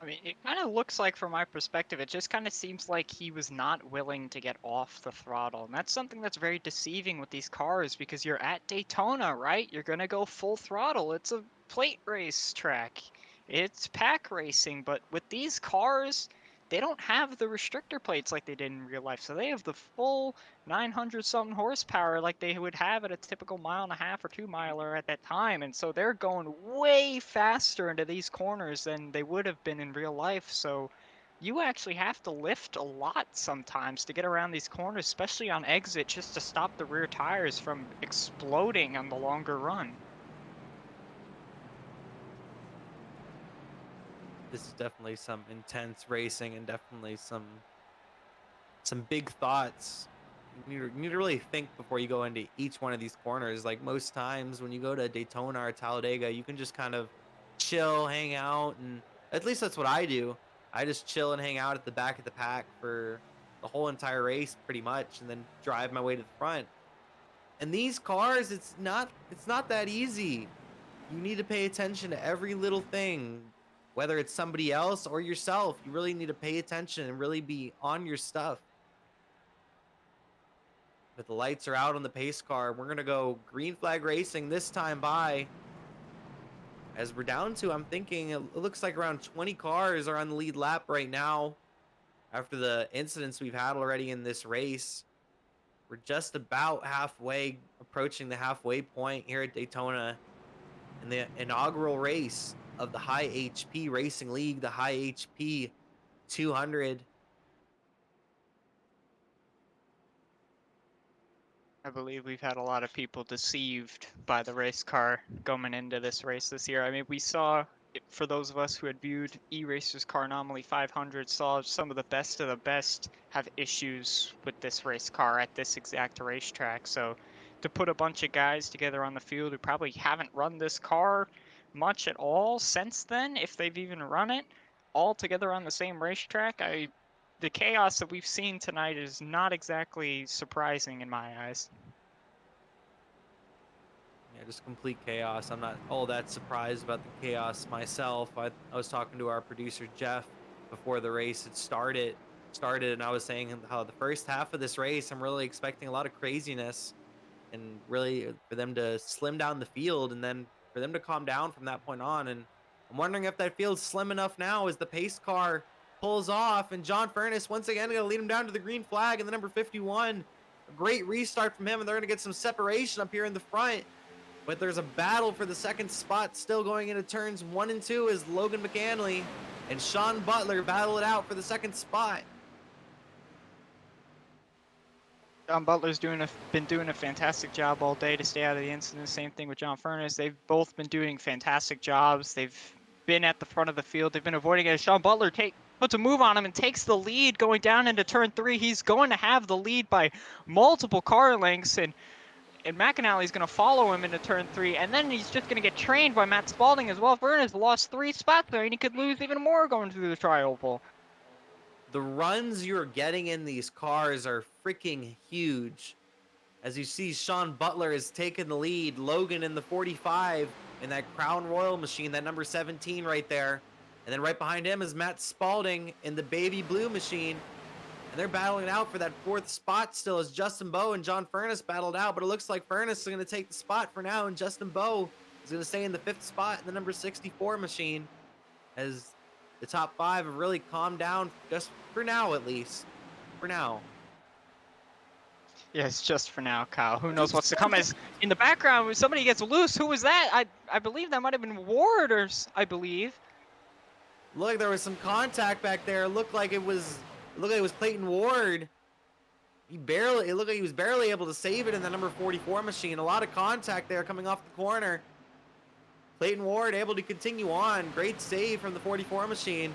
I mean, it kind of looks like, from my perspective, it just kind of seems like he was not willing to get off the throttle. And that's something that's very deceiving with these cars, because you're at Daytona, right? You're going to go full throttle. It's a plate race track. It's pack racing. But with these cars, they don't have the restrictor plates like they did in real life. So they have the full 900 something horsepower like they would have at a typical 1.5 or 2 miler at that time. And so they're going way faster into these corners than they would have been in real life. So you actually have to lift a lot sometimes to get around these corners, especially on exit, just to stop the rear tires from exploding on the longer run. This is definitely some intense racing and definitely some big thoughts. You need to really think before you go into each one of these corners. Like most times when you go to Daytona or Talladega, you can just kind of chill, hang out, and at least that's what I do. I just chill and hang out at the back of the pack for the whole entire race pretty much and then drive my way to the front. And these cars, it's not that easy. You need to pay attention to every little thing, whether it's somebody else or yourself. You really need to pay attention and really be on your stuff. But the lights are out on the pace car. We're going to go green flag racing this time by. As we're down to, I'm thinking it looks like around 20 cars are on the lead lap right now after the incidents we've had already in this race. We're just about halfway, approaching the halfway point here at Daytona in the inaugural race of the High HP Racing League, the High HP 200. I believe we've had a lot of people deceived by the race car going into this race this year. I mean, we saw, for those of us who had viewed eRacer's Car Anomaly 500, saw some of the best have issues with this race car at this exact racetrack. So to put a bunch of guys together on the field who probably haven't run this car much at all since then, if they've even run it, all together on the same racetrack, the chaos that we've seen tonight is not exactly surprising in my eyes. Yeah, just complete chaos. I'm not all that surprised about the chaos myself. I was talking to our producer Jeff before the race had started, and I was saying how the first half of this race, I'm really expecting a lot of craziness, and really for them to slim down the field, and then for them to calm down from that point on. And I'm wondering if that field's slim enough now as the pace car pulls off, and John Furness once again going to lead him down to the green flag, and the number 51. A great restart from him, and they're going to get some separation up here in the front. But there's a battle for the second spot still going into turns 1 and 2 as Logan McAnally and Sean Butler battle it out for the second spot. John Butler's been doing a fantastic job all day to stay out of the incident. Same thing with John Furness. They've both been doing fantastic jobs. They've been at the front of the field. They've been avoiding it. Sean Butler puts a move on him and takes the lead going down into turn 3. He's going to have the lead by multiple car lengths, and McAnally's going to follow him into turn 3, and then he's just going to get trained by Matt Spalding as well. Furness lost 3 spots there, and he could lose even more going through the tri-oval. The runs you're getting in these cars are freaking huge. As you see, Sean Butler has taken the lead. Logan in the 45 in that Crown Royal machine, that number 17 right there. And then right behind him is Matt Spalding in the baby blue machine. And they're battling it out for that 4th spot still as Justin Bowe and John Furness battled out. But it looks like Furness is going to take the spot for now, and Justin Bowe is going to stay in the 5th spot in the number 64 machine, as the top 5 have really calmed down, just for now at least. For now. Yes, just for now, Kyle. Who knows what's to come? As in the background, when somebody gets loose, who was that? I believe that might have been Ward, I believe. Looked like there was some contact back there. It looked like it was Clayton Ward. It looked like he was barely able to save it in the number 44 machine. A lot of contact there coming off the corner. Clayton Ward able to continue on. Great save from the 44 machine.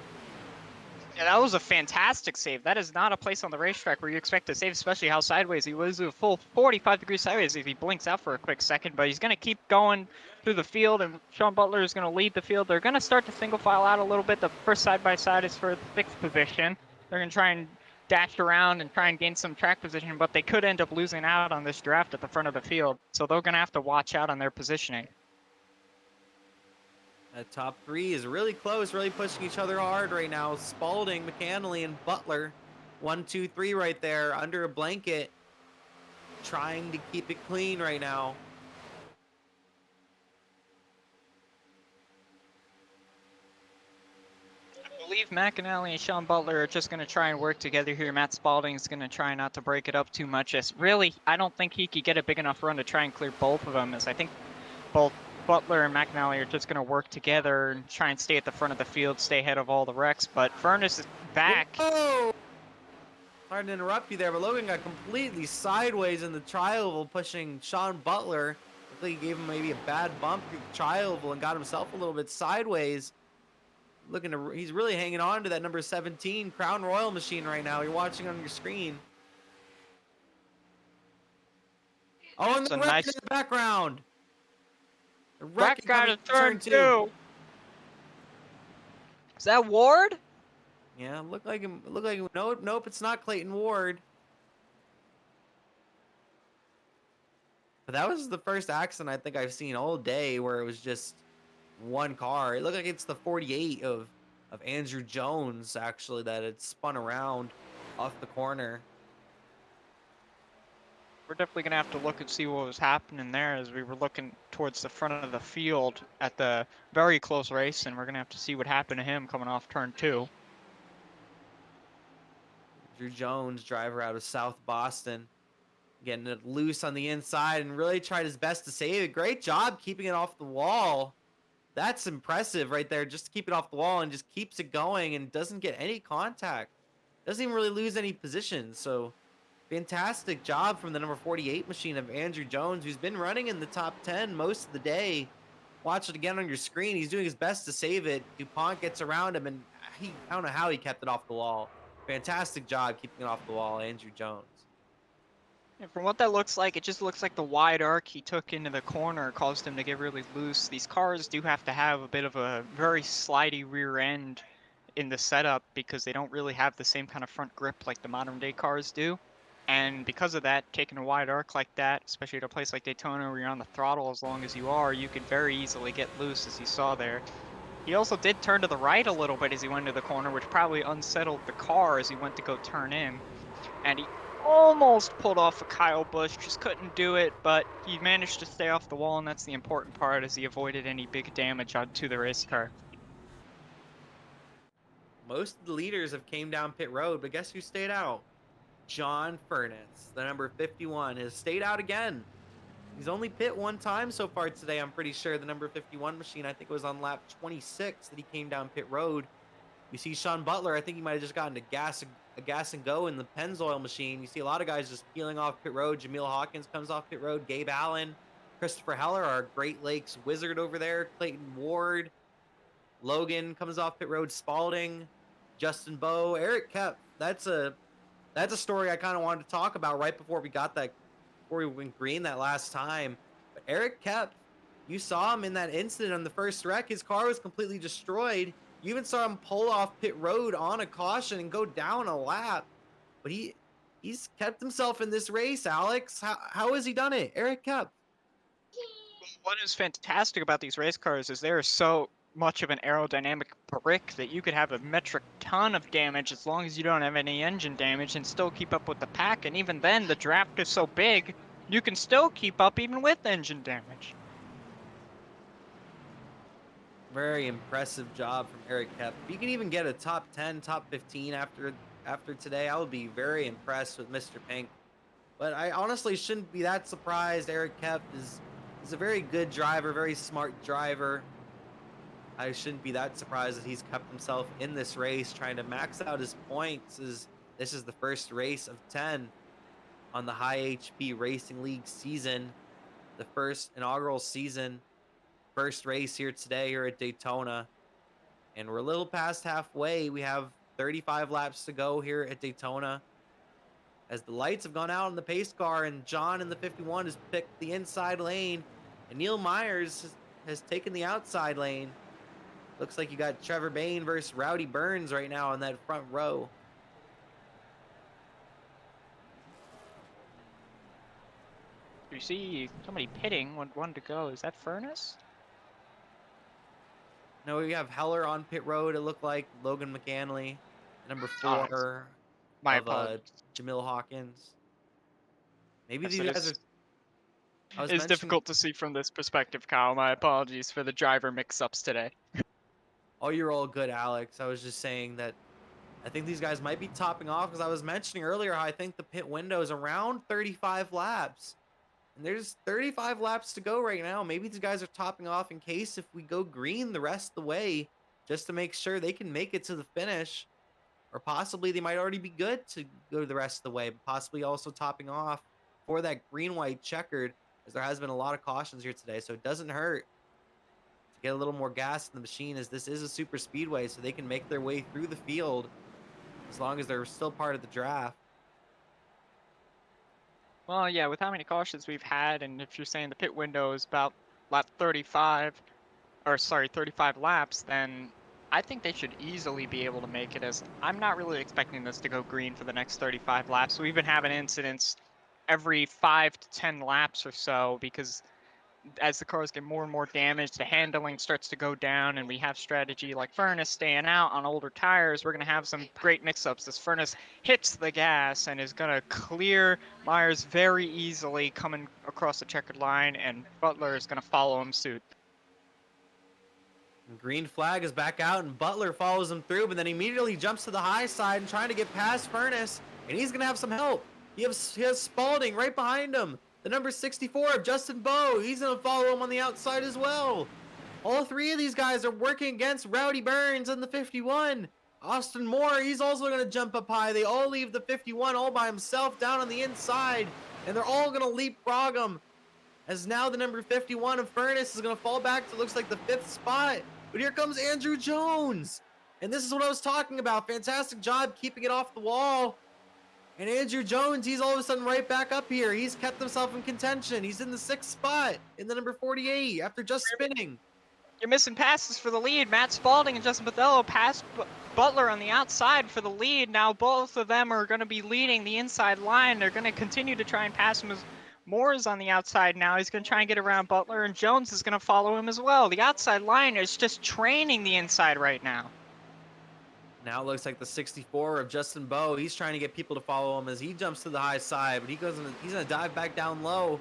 Yeah, that was a fantastic save. That is not a place on the racetrack where you expect to save, especially how sideways he was. A full 45 degrees sideways if he blinks out for a quick second, but he's going to keep going through the field, and Sean Butler is going to lead the field. They're going to start to single file out a little bit. The first side-by-side is for the 6th position. They're going to try and dash around and try and gain some track position, but they could end up losing out on this draft at the front of the field, so they're going to have to watch out on their positioning. That top 3 is really close, really pushing each other hard right now. Spalding, McAnally, and Butler. 1, 2, 3 right there under a blanket. Trying to keep it clean right now. I believe McAnally and Sean Butler are just going to try and work together here. Matt Spalding is going to try not to break it up too much. As really, I don't think he could get a big enough run to try and clear both of them, as I think both Butler and McNally are just going to work together and try and stay at the front of the field, stay ahead of all the wrecks. But Furnace is back. Whoa! Sorry to interrupt you there, but Logan got completely sideways in the tri-oval, pushing Sean Butler. Looked like he gave him maybe a bad bump through the tri-oval and got himself a little bit sideways. He's really hanging on to that number 17 Crown Royal machine right now. You're watching on your screen. Oh, and It's the a wreck nice in the background. The wreck wreck out coming of to turn 2. Is that Ward? Yeah, look like him. Look like him. Nope, it's not Clayton Ward. But that was the first accident I think I've seen all day where it was just one car. It looked like it's the 48 of Andrew Jones actually that had spun around off the corner. We're definitely going to have to look and see what was happening there as we were looking towards the front of the field at the very close race, and we're going to have to see what happened to him coming off turn 2. Andrew Jones, driver out of South Boston, getting it loose on the inside and really tried his best to save it. Great job keeping it off the wall. That's impressive right there. Just to keep it off the wall and just keeps it going and doesn't get any contact. Doesn't even really lose any positions. So fantastic job from the number 48 machine of Andrew Jones, who's been running in the top 10 most of the day. Watch it again on your screen. He's doing his best to save it. DuPont gets around him, and I don't know how he kept it off the wall. Fantastic job keeping it off the wall, Andrew Jones. And from what that looks like, it just looks like the wide arc he took into the corner caused him to get really loose. These cars do have to have a bit of a very slidey rear end in the setup because they don't really have the same kind of front grip like the modern day cars do. And because of that, taking a wide arc like that, especially at a place like Daytona where you're on the throttle as long as you are, you could very easily get loose, as you saw there. He also did turn to the right a little bit as he went into the corner, which probably unsettled the car as he went to go turn in. And he almost pulled off a Kyle Busch, just couldn't do it, but he managed to stay off the wall, and that's the important part as he avoided any big damage onto the race car. Most of the leaders have came down pit road, but guess who stayed out? John Furness, the number 51, has stayed out again. He's only pit one time so far today, I'm pretty sure. The number 51 machine, I think it was on lap 26 that he came down pit road. You see Sean Butler, I think he might have just gotten a gas and go in the Pennzoil machine. You see a lot of guys just peeling off pit road. Jameel Hawkins comes off pit road. Gabe Allen, Christopher Heller, our Great Lakes wizard over there. Clayton Ward, Logan comes off pit road. Spalding, Justin Bowe, Eric Kep. That's a story I kind of wanted to talk about right before we went green that last time. But Eric Kep, you saw him in that incident on the first wreck. His car was completely destroyed. You even saw him pull off pit road on a caution and go down a lap. But he's kept himself in this race, Alex. How has he done it? Eric Kep. What is fantastic about these race cars is they're so much of an aerodynamic brick that you could have a metric ton of damage as long as you don't have any engine damage and still keep up with the pack. And even then, the draft is so big, you can still keep up even with engine damage. Very impressive job from Eric Kep. If he can even get a top 10, top 15 after today, I would be very impressed with Mr. Pink. But I honestly shouldn't be that surprised. Eric Kep is a very good driver, very smart driver. I shouldn't be that surprised that he's kept himself in this race, trying to max out his points. This is the first race of 10 on the High HP Racing League season, the first inaugural season. First race here today here at Daytona, and we're a little past halfway. We have 35 laps to go here at Daytona as the lights have gone out in the pace car, and John in the 51 has picked the inside lane, and Neil Myers has taken the outside lane. Looks like you got Trevor Bain versus Rowdy Burns right now in that front row. You see somebody pitting, one to go. Is that Furnace? No, we have Heller on pit road. It looked like Logan McAnally, number 4 My of apologies. Jamil Hawkins. Maybe Yes, these guys are. It's difficult to see from this perspective, Kyle. My apologies for the driver mix-ups today. Oh, you're all good, Alex. I was just saying that I think these guys might be topping off because I was mentioning earlier how I think the pit window is around 35 laps. And there's 35 laps to go right now. Maybe these guys are topping off in case if we go green the rest of the way, just to make sure they can make it to the finish. Or possibly they might already be good to go the rest of the way, but possibly also topping off for that green-white checkered, as there has been a lot of cautions here today. So it doesn't hurt to get a little more gas in the machine, as this is a super speedway, so they can make their way through the field as long as they're still part of the draft. Well, yeah, with how many cautions we've had, and if you're saying the pit window is about lap 35, or sorry, 35 laps, then I think they should easily be able to make it, as I'm not really expecting this to go green for the next 35 laps. We've been having incidents every 5 to 10 laps or so, because as the cars get more and more damaged, the handling starts to go down, and we have strategy like Furnace staying out on older tires. We're going to have some great mix-ups. This Furnace hits the gas and is going to clear Myers very easily coming across the checkered line, and Butler is going to follow him suit. And green flag is back out, and Butler follows him through, but then immediately jumps to the high side and trying to get past Furnace, and he's going to have some help. He has Spalding right behind him. The number 64 of Justin Bowe, he's going to follow him on the outside as well. All three of these guys are working against Rowdy Burns and the 51. Austin Moore, he's also going to jump up high. They all leave the 51 all by himself down on the inside, and they're all going to leapfrog him, as now the number 51 of Furnace is going to fall back to looks like the 5th spot. But here comes Andrew Jones. And this is what I was talking about. Fantastic job keeping it off the wall. And Andrew Jones, he's all of a sudden right back up here. He's kept himself in contention. He's in the 6th spot in the number 48 after just spinning. You're missing passes for the lead. Matt Spalding and Justin Bothello passed Butler on the outside for the lead. Now both of them are going to be leading the inside line. They're going to continue to try and pass him as Moore is on the outside now. He's going to try and get around Butler, and Jones is going to follow him as well. The outside line is just training the inside right now. Now it looks like the 64 of Justin Bowe. He's trying to get people to follow him as he jumps to the high side, but he's going to dive back down low,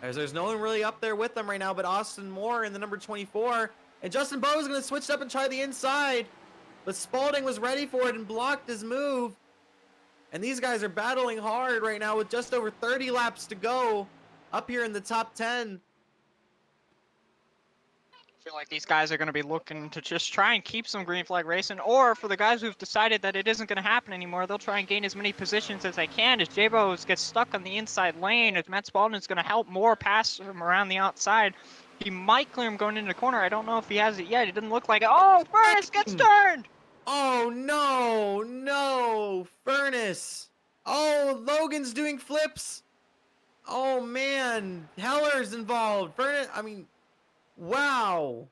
as there's no one really up there with them right now but Austin Moore in the number 24. And Justin Bowe is going to switch up and try the inside, but Spalding was ready for it and blocked his move. And these guys are battling hard right now with just over 30 laps to go up here in the top 10. I feel like these guys are going to be looking to just try and keep some green flag racing, or for the guys who've decided that it isn't going to happen anymore, they'll try and gain as many positions as they can as J-Bo gets stuck on the inside lane, as Matt Spalding is going to help Moore pass him around the outside. He might clear him going into the corner. I don't know if he has it yet. It doesn't look like it. Oh, Furnace gets turned! Oh, no, Furnace. Oh, Logan's doing flips. Oh, man, Heller's involved. Furnace, wow.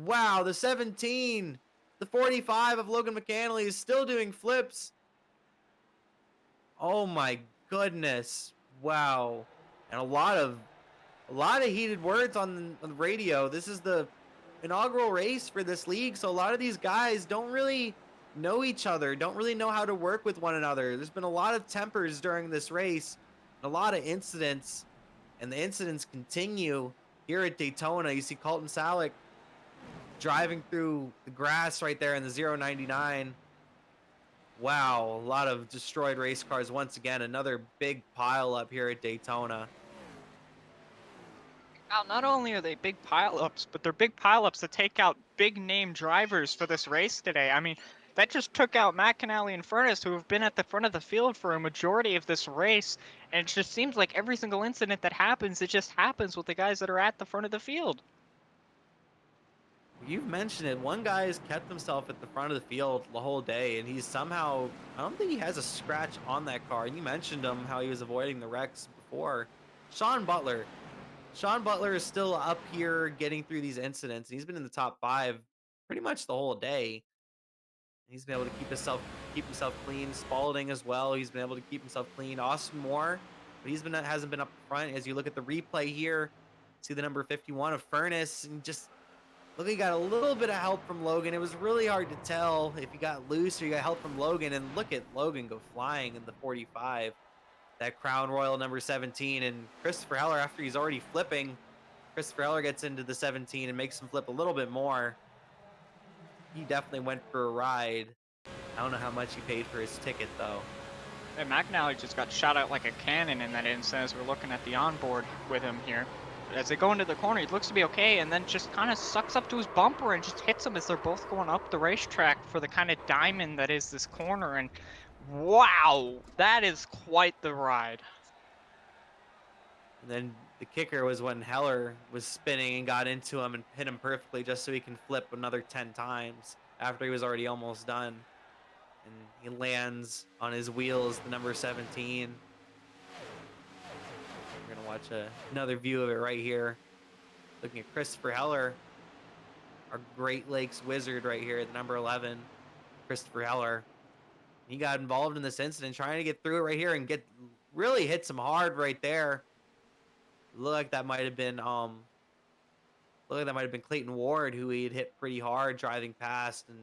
Wow, the 17, the 45 of Logan McAnally is still doing flips. Oh, my goodness. Wow. And a lot of heated words on the radio. This is the inaugural race for this league, so a lot of these guys don't really know each other, don't really know how to work with one another. There's been a lot of tempers during this race, a lot of incidents, and the incidents continue here at Daytona. You see Colton Salick driving through the grass right there in the 099. Wow, a lot of destroyed race cars once again. Another big pile up here at Daytona. Now, not only are they big pileups, but they're big pileups that take out big name drivers for this race today. I mean, that just took out McAnally and Furnace, who have been at the front of the field for a majority of this race. And it just seems like every single incident that happens, it just happens with the guys that are at the front of the field. You've mentioned it. One guy has kept himself at the front of the field the whole day, and he's somehow, I don't think he has a scratch on that car. And you mentioned him, how he was avoiding the wrecks before. Sean Butler. Sean Butler is still up here getting through these incidents. He's been in the top 5 pretty much the whole day. He's been able to keep himself clean. Spalding as well. He's been able to keep himself clean. Austin Moore, but hasn't been up front. As you look at the replay here, see the number 51 of Furnace, and just look, he got a little bit of help from Logan. It was really hard to tell if he got loose or you got help from Logan. And look at Logan go flying in the 45. That Crown Royal number 17, and Christopher Heller, after he's already flipping, Christopher Heller gets into the 17 and makes him flip a little bit more. He definitely went for a ride. I don't know how much he paid for his ticket, though. And McNally just got shot out like a cannon in that instance as we're looking at the onboard with him here. But as they go into the corner, he looks to be okay, and then just kind of sucks up to his bumper and just hits him as they're both going up the racetrack for the kind of diamond that is this corner. And wow, that is quite the ride. And then the kicker was when Heller was spinning and got into him and hit him perfectly just so he can flip another 10 times after he was already almost done. And he lands on his wheels, the number 17. We're going to watch another view of it right here. Looking at Christopher Heller, our Great Lakes wizard right here, the number 11, Christopher Heller. He got involved in this incident trying to get through it right here and really hits him hard right there. Looked like that might have been Clayton Ward, who he'd hit pretty hard driving past. And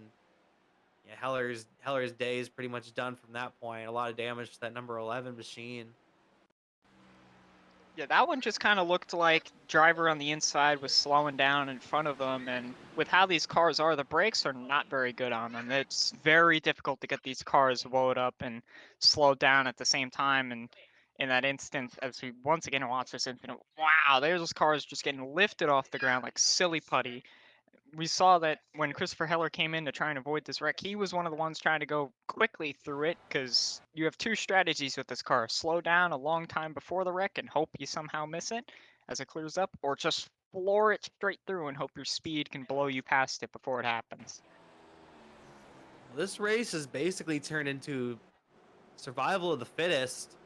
yeah, Heller's day is pretty much done from that point. A lot of damage to that number 11 machine. Yeah, that one just kind of looked like driver on the inside was slowing down in front of them, and with how these cars are, the brakes are not very good on them. It's very difficult to get these cars woed up and slowed down at the same time. And in that instance, as we once again watch this incident, wow, there's those cars just getting lifted off the ground like silly putty. We saw that when Christopher Heller came in to try and avoid this wreck, he was one of the ones trying to go quickly through it, because you have two strategies with this car: slow down a long time before the wreck and hope you somehow miss it as it clears up, or just floor it straight through and hope your speed can blow you past it before it happens. This race has basically turned into survival of the fittest,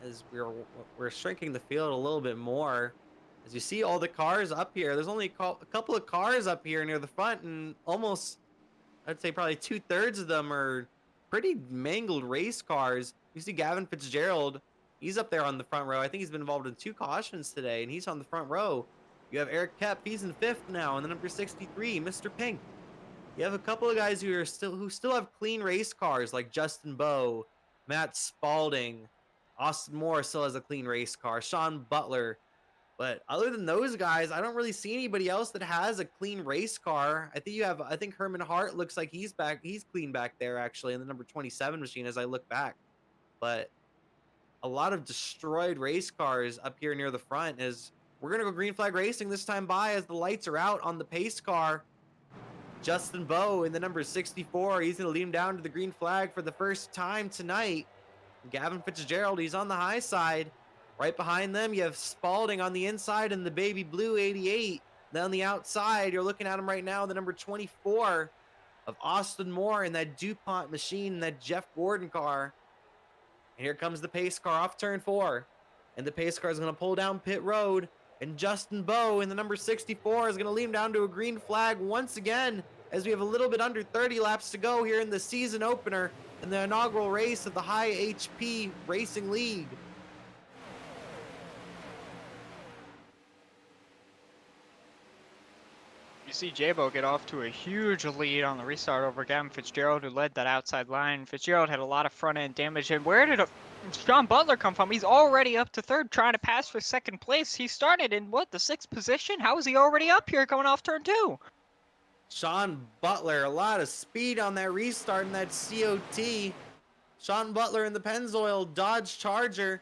as we're shrinking the field a little bit more. As you see all the cars up here, there's only a couple of cars up here near the front, and almost, I'd say probably 2/3 of them are pretty mangled race cars. You see Gavin Fitzgerald, he's up there on the front row. I think he's been involved in 2 cautions today, and he's on the front row. You have Eric Kep, he's in 5th now, and the number 63, Mr. Pink. You have a couple of guys who still have clean race cars, like Justin Bowe, Matt Spalding, Austin Moore still has a clean race car, Sean Butler. But other than those guys, I don't really see anybody else that has a clean race car. I think Herman Hart looks like he's clean back there actually in the number 27 machine as I look back. But a lot of destroyed race cars up here near the front. As we're gonna go green flag racing this time by as the lights are out on the pace car. Justin Bowe in the number 64, he's gonna lead him down to the green flag for the first time tonight. Gavin Fitzgerald, he's on the high side. Right behind them, you have Spalding on the inside and the baby blue 88. Then on the outside, you're looking at him right now, the number 24 of Austin Moore in that DuPont machine, that Jeff Gordon car. And here comes the pace car off turn 4. And the pace car is going to pull down pit road. And Justin Bowe in the number 64 is going to lead him down to a green flag once again, as we have a little bit under 30 laps to go here in the season opener in the inaugural race of the High HP Racing League. You see J-Bo get off to a huge lead on the restart over Gavin Fitzgerald, who led that outside line. Fitzgerald had a lot of front end damage. And where did Sean Butler come from? He's already up to 3rd, trying to pass for 2nd place. He started in the 6th position? How is he already up here coming off turn 2? Sean Butler, a lot of speed on that restart in that COT. Sean Butler in the Pennzoil Dodge Charger,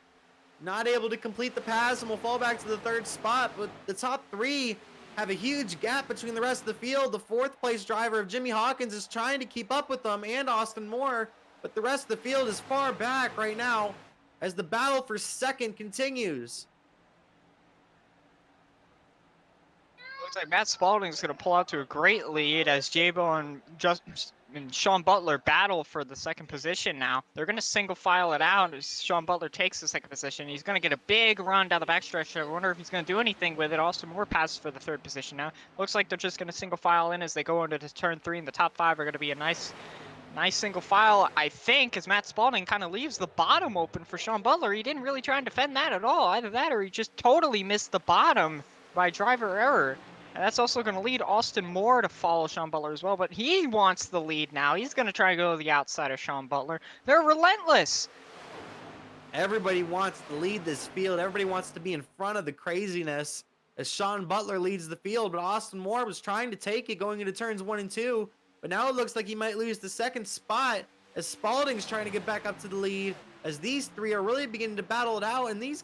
not able to complete the pass and will fall back to the 3rd spot. But the top 3 have a huge gap between the rest of the field. The 4th place driver of Jimmy Hawkins is trying to keep up with them, and Austin Moore, but the rest of the field is far back right now as the battle for 2nd continues. Looks like Matt Spalding is going to pull out to a great lead as J-Bo and Sean Butler battle for the 2nd position now. They're going to single file it out as Sean Butler takes the 2nd position. He's going to get a big run down the backstretch. I wonder if he's going to do anything with it. Austin Moore passes for the 3rd position now. Looks like they're just going to single file in as they go into the turn 3, and the top 5 are going to be a nice single file, I think, as Matt Spalding kind of leaves the bottom open for Sean Butler. He didn't really try and defend that at all. Either that or he just totally missed the bottom by driver error. And that's also going to lead Austin Moore to follow Sean Butler as well, but he wants the lead now. He's going to try to go to the outside of Sean Butler. They're relentless. Everybody wants to lead this field. Everybody wants to be in front of the craziness as Sean Butler leads the field, but Austin Moore was trying to take it going into turns 1 and 2, but now it looks like he might lose the 2nd spot as Spalding's trying to get back up to the lead, as these three are really beginning to battle it out, and these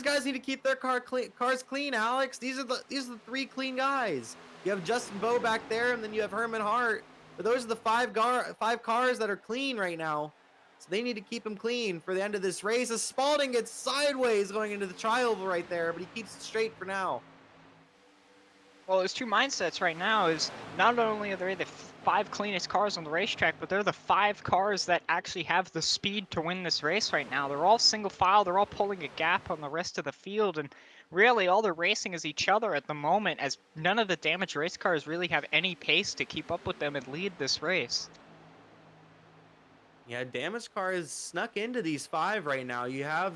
guys need to keep their cars clean, Alex. These are the three clean guys. You have Justin Bowe back there, and then you have Herman Hart. But those are the five cars that are clean right now. So they need to keep them clean for the end of this race. As Spalding gets sideways going into the tri-oval right there, but he keeps it straight for now. Well, there's two mindsets right now. Is not only are they the 5 cleanest cars on the racetrack, but they're the 5 cars that actually have the speed to win this race right now. They're all single file. They're all pulling a gap on the rest of the field, and really all they're racing is each other at the moment, as none of the damaged race cars really have any pace to keep up with them and lead this race. Yeah, damaged car is snuck into these 5 right now. You have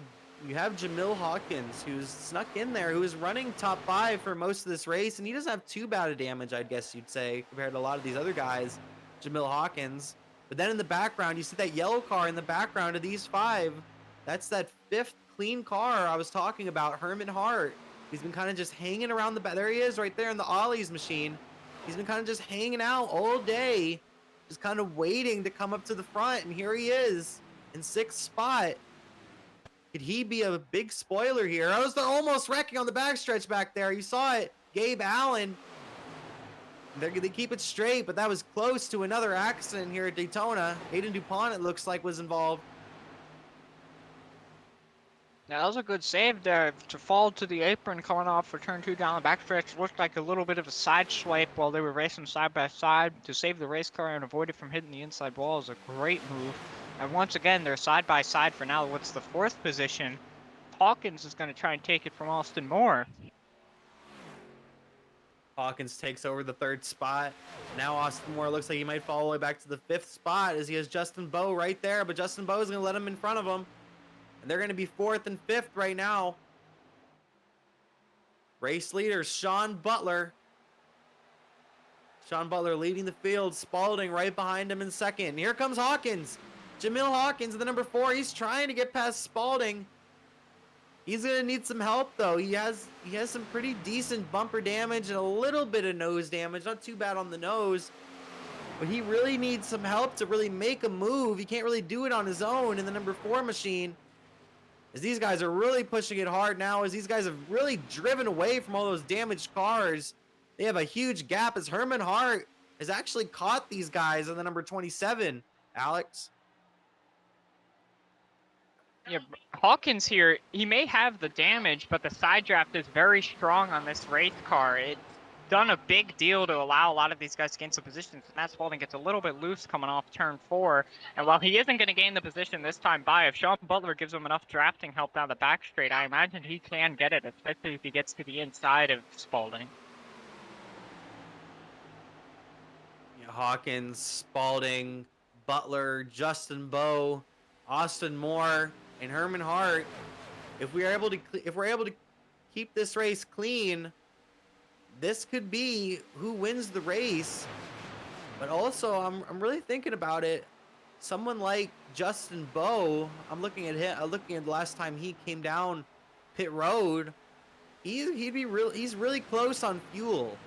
Jamil Hawkins, who's snuck in there, who is running top 5 for most of this race, and he doesn't have too bad a damage, I guess you'd say, compared to a lot of these other guys, Jamil Hawkins. But then in the background, you see that yellow car in the background of these 5. That's that 5th clean car I was talking about, Herman Hart. He's been kind of just hanging around the back. There he is right there in the Ollie's machine. He's been kind of just hanging out all day, just kind of waiting to come up to the front, and here he is in 6th spot. Could he be a big spoiler here? I was almost wrecking on the backstretch back there. You saw it. Gabe Allen. They keep it straight, but that was close to another accident here at Daytona. Aiden DuPont, it looks like, was involved. Yeah, that was a good save there to fall to the apron coming off for turn 2 down the backstretch. Looked like a little bit of a side swipe while they were racing side by side to save the race car and avoid it from hitting the inside wall is a great move. And once again, they're side by side for now. What's the 4th position? Hawkins is going to try and take it from Austin Moore. Hawkins takes over the 3rd spot. Now Austin Moore looks like he might fall all the way back to the 5th spot as he has Justin Bowe right there, but Justin Bowe is going to let him in front of him. And they're going to be 4th and 5th right now. Race leader, Sean Butler. Sean Butler leading the field. Spalding right behind him in 2nd. Here comes Hawkins. Jamil Hawkins, the number 4. He's trying to get past Spalding. He's going to need some help, though. He has some pretty decent bumper damage and a little bit of nose damage. Not too bad on the nose. But he really needs some help to really make a move. He can't really do it on his own in the number 4 machine. As these guys are really pushing it hard now, as these guys have really driven away from all those damaged cars. They have a huge gap as Herman Hart has actually caught these guys in the number 27, Alex. Yeah, Hawkins here, he may have the damage, but the side draft is very strong on this race car. It's done a big deal to allow a lot of these guys to gain some positions. And that's Spalding gets a little bit loose coming off turn 4. And while he isn't going to gain the position this time by, if Sean Butler gives him enough drafting help down the back straight, I imagine he can get it, especially if he gets to the inside of Spalding. Yeah, Hawkins, Spalding, Butler, Justin Bowe, Austin Moore, and Herman Hart. If we're able to keep this race clean, this could be who wins the race. But also, I'm really thinking about it. Someone like Justin Bowe, I'm looking at him. Looking at the last time he came down pit road. He's really close on fuel.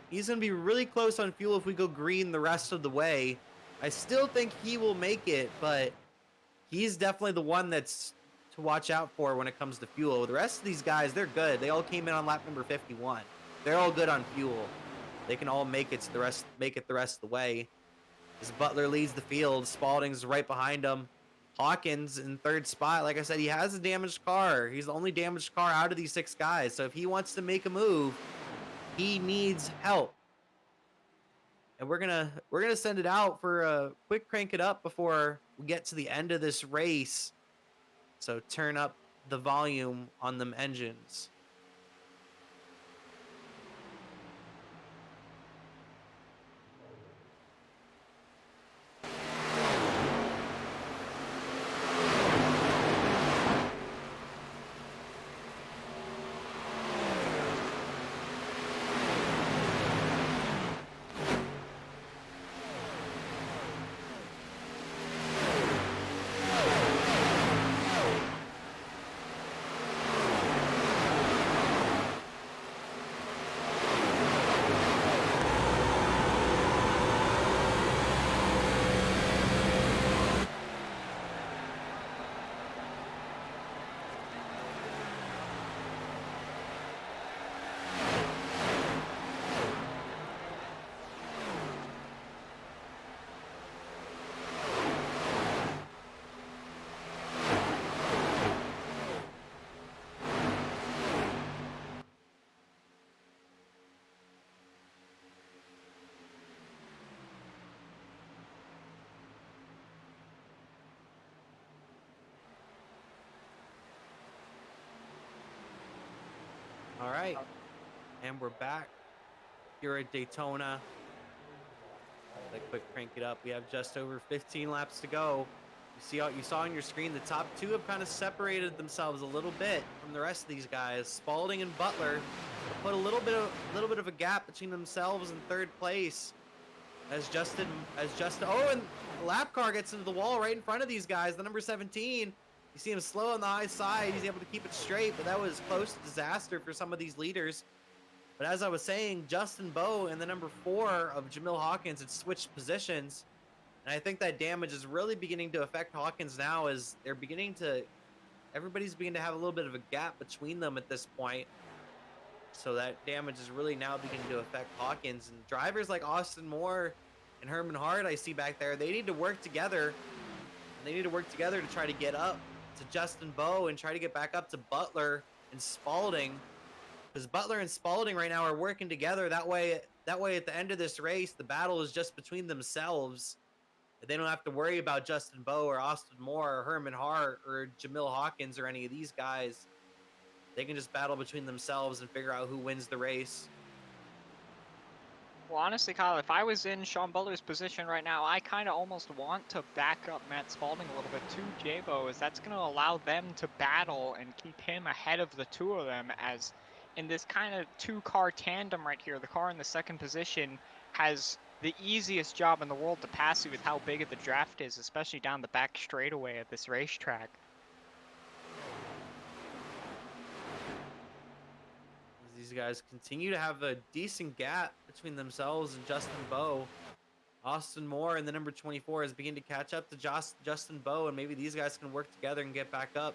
He's gonna be really close on fuel if we go green the rest of the way. I still think he will make it, but he's definitely the one that's to watch out for when it comes to fuel. The rest of these guys, they're good. They all came in on lap number 51. They're all good on fuel. They can all make it the rest of the way. As Butler leads the field, Spalding's right behind him. Hawkins in 3rd spot. Like I said, he has a damaged car. He's the only damaged car out of these 6 guys. So if he wants to make a move, he needs help. And we're gonna send it out for a quick crank it up before we get to the end of this race. So turn up the volume on them engines. All right, and we're back here at Daytona. Like, quick crank it up. We have just over 15 laps to go. You saw on your screen the top two have kind of separated themselves a little bit from the rest of these guys. Spalding and Butler put a little bit of a gap between themselves and third place. As Justin, oh, and the lap car gets into the wall right in front of these guys. The number 17, you see him slow on the high side. He's able to keep it straight, but that was close to disaster for some of these leaders. But as I was saying, Justin Bowe and the number 4 of Jamil Hawkins had switched positions. And I think that damage is really beginning to affect Hawkins now as everybody's beginning to have a little bit of a gap between them at this point. So that damage is really now beginning to affect Hawkins. And drivers like Austin Moore and Herman Hart I see back there, they need to work together. And they need to work together to try to get up to Justin Bowe and try to get back up to Butler and Spalding. Because Butler and Spalding right now are working together. That way at the end of this race, the battle is just between themselves. They don't have to worry about Justin Bowe or Austin Moore or Herman Hart or Jamil Hawkins or any of these guys. They can just battle between themselves and figure out who wins the race. Well, honestly, Kyle, if I was in Sean Butler's position right now, I kind of almost want to back up Matt Spalding a little bit to J-Bo, as that's going to allow them to battle and keep him ahead of the two of them, as in this kind of two-car tandem right here, the car in the second position has the easiest job in the world to pass you with how big of the draft is, especially down the back straightaway at this racetrack. These guys continue to have a decent gap between themselves and Justin Bowe. Austin Moore and the number 24 is beginning to catch up to Justin Bowe, and maybe these guys can work together and get back up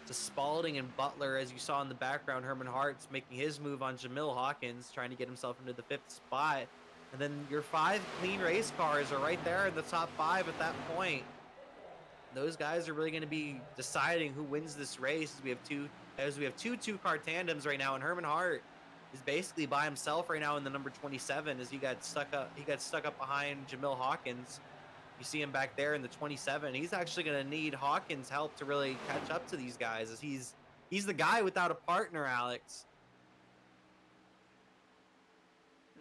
to Spalding and Butler. As you saw in the background, Herman Hart's making his move on Jamil Hawkins, trying to get himself into the 5th spot. And then your 5 clean race cars are right there in the top 5 at that point. Those guys are really going to be deciding who wins this race, as we have two two-car tandems right now, and Herman Hart is basically by himself right now in the number 27 as he got stuck up behind Jamil Hawkins. You see him back there in the 27. He's actually going to need Hawkins' help to really catch up to these guys, as he's the guy without a partner, Alex.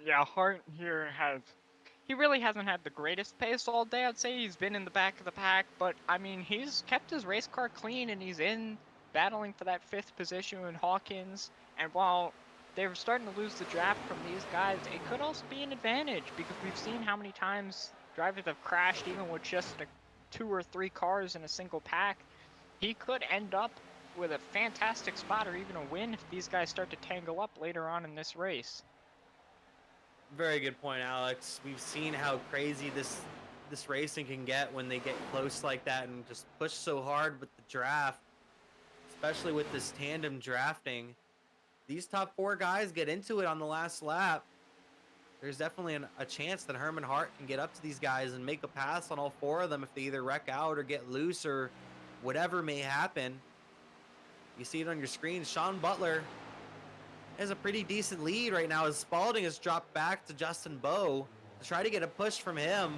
Yeah, Hart here he really hasn't had the greatest pace all day. I'd say he's been in the back of the pack, but I mean, he's kept his race car clean and he's in battling for that 5th position with Hawkins. And while they're starting to lose the draft from these guys, it could also be an advantage, because we've seen how many times drivers have crashed even with just 2 or 3 cars in a single pack. He could end up with a fantastic spot or even a win if these guys start to tangle up later on in this race. Very good point, Alex. We've seen how crazy this racing can get when they get close like that and just push so hard with the draft, especially with this tandem drafting. These top 4 guys get into it on the last lap. There's definitely a chance that Herman Hart can get up to these guys and make a pass on all 4 of them if they either wreck out or get loose or whatever may happen. You see it on your screen. Sean Butler has a pretty decent lead right now as Spalding has dropped back to Justin Bowe to try to get a push from him.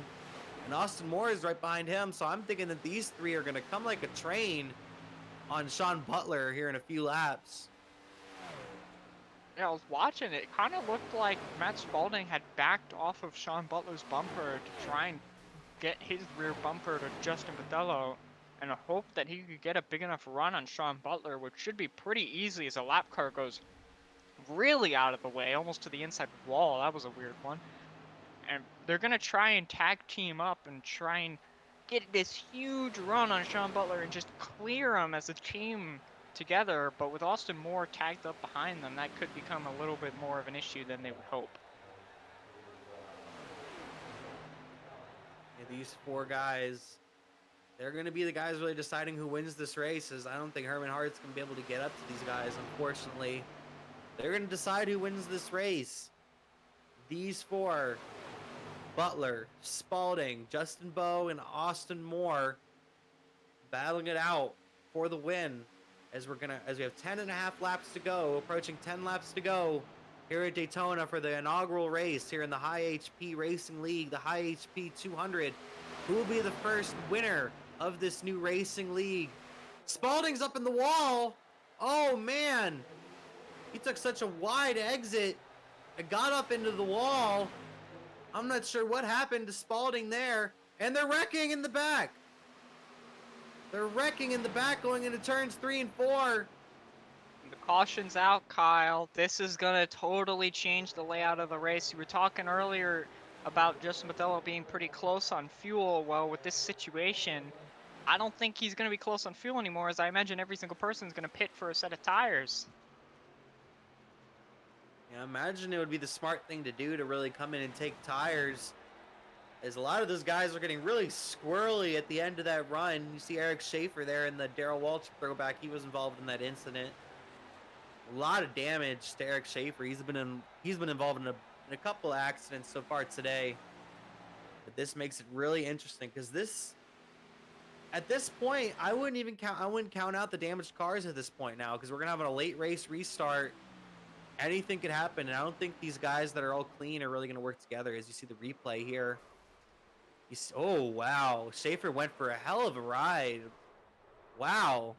And Austin Moore is right behind him, so I'm thinking that these 3 are going to come like a train on Sean Butler here in a few laps. Yeah, I was watching it. It kind of looked like Matt Spalding had backed off of Sean Butler's bumper to try and get his rear bumper to Justin Bodello, and a hope that he could get a big enough run on Sean Butler, which should be pretty easy as the lap car goes really out of the way, almost to the inside wall. That was a weird one. And they're going to try and tag team up and try and get this huge run on Sean Butler and just clear him as a team together. But with Austin Moore tagged up behind them, that could become a little bit more of an issue than they would hope. Yeah, these 4 guys, they're going to be the guys really deciding who wins this race, as I don't think Herman Hart's going to be able to get up to these guys, unfortunately. They're going to decide who wins this race. These 4, Butler, Spalding, Justin Bowe, and Austin Moore, battling it out for the win as we have 10.5 laps to go, approaching 10 laps to go here at Daytona for the inaugural race here in the High HP Racing League, the High HP 200. Who will be the first winner of this new racing league? Spalding's up in the wall. Oh, man. He took such a wide exit. It got up into the wall. I'm not sure what happened to Spalding there. And they're wrecking in the back. They're wrecking in the back going into turns 3 and 4. The caution's out, Kyle. This is gonna totally change the layout of the race. You were talking earlier about Justin Mathello being pretty close on fuel. Well, with this situation, I don't think he's gonna be close on fuel anymore, as I imagine every single person is gonna pit for a set of tires. Yeah, imagine it would be the smart thing to do to really come in and take tires, as a lot of those guys are getting really squirrely at the end of that run. You see Eric Schaefer there in the Darrell Walsh throwback. He was involved in that incident. A lot of damage to Eric Schaefer. He's been involved in a couple of accidents so far today. But this makes it really interesting because at this point, I wouldn't count out the damaged cars at this point now, because we're gonna have a late race restart. Anything could happen, and I don't think these guys that are all clean are really gonna work together. As you see the replay here, oh wow, Schaefer went for a hell of a ride. Wow,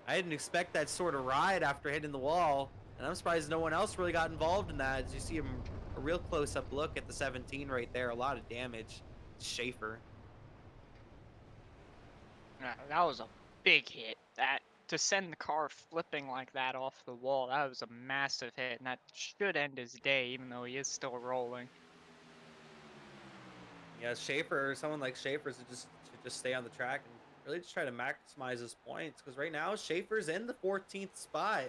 I didn't expect that sort of ride after hitting the wall, and I'm surprised no one else really got involved in that. As you see a real close-up look at the 17 right there, a lot of damage. Schaefer. That was a big hit. That to send the car flipping like that off the wall, that was a massive hit, and that should end his day, even though he is still rolling. Yeah, Schaefer, someone like Schaefer should just stay on the track and really just try to maximize his points, because right now Schaefer's in the 14th spot.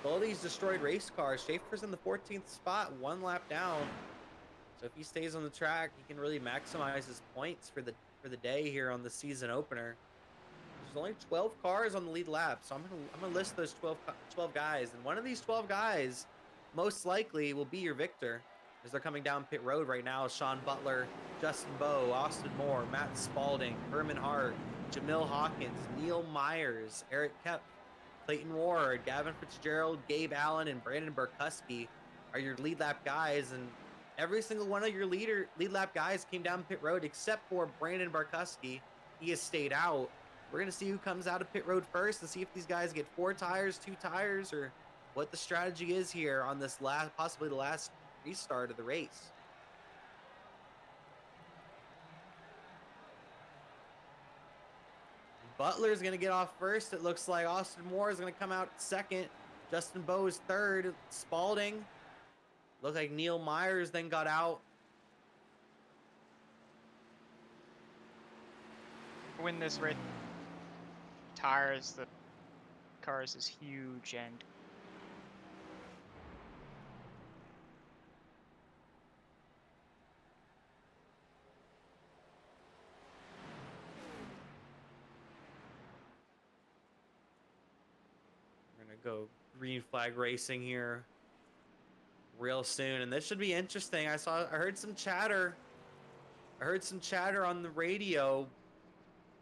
With all these destroyed race cars, Schaefer's in the 14th spot, 1 lap down. So if he stays on the track, he can really maximize his points for the day here on the season opener. There's only 12 cars on the lead lap, so I'm gonna list those 12 guys, and one of these 12 guys most likely will be your victor, as they're coming down pit road right now. Sean Butler, Justin Bowe, Austin Moore, Matt Spalding, Herman Hart, Jamil Hawkins, Neil Myers, Eric Kep, Clayton Ward, Gavin Fitzgerald, Gabe Allen, and Brandon Barkuski are your lead lap guys, and every single one of your lead lap guys came down pit road except for Brandon Barkuski. He has stayed out. We're going to see who comes out of pit road first and see if these guys get 4 tires, 2 tires, or what the strategy is here on this possibly the last restart of the race. Butler's going to get off first. It looks like Austin Moore is going to come out second. Justin Bowe is third. Spalding. Looked like Neil Myers then got out. Win this race, tires, the cars is huge, and We're going to go green flag racing here real soon, and this should be interesting. I heard some chatter. I heard some chatter on the radio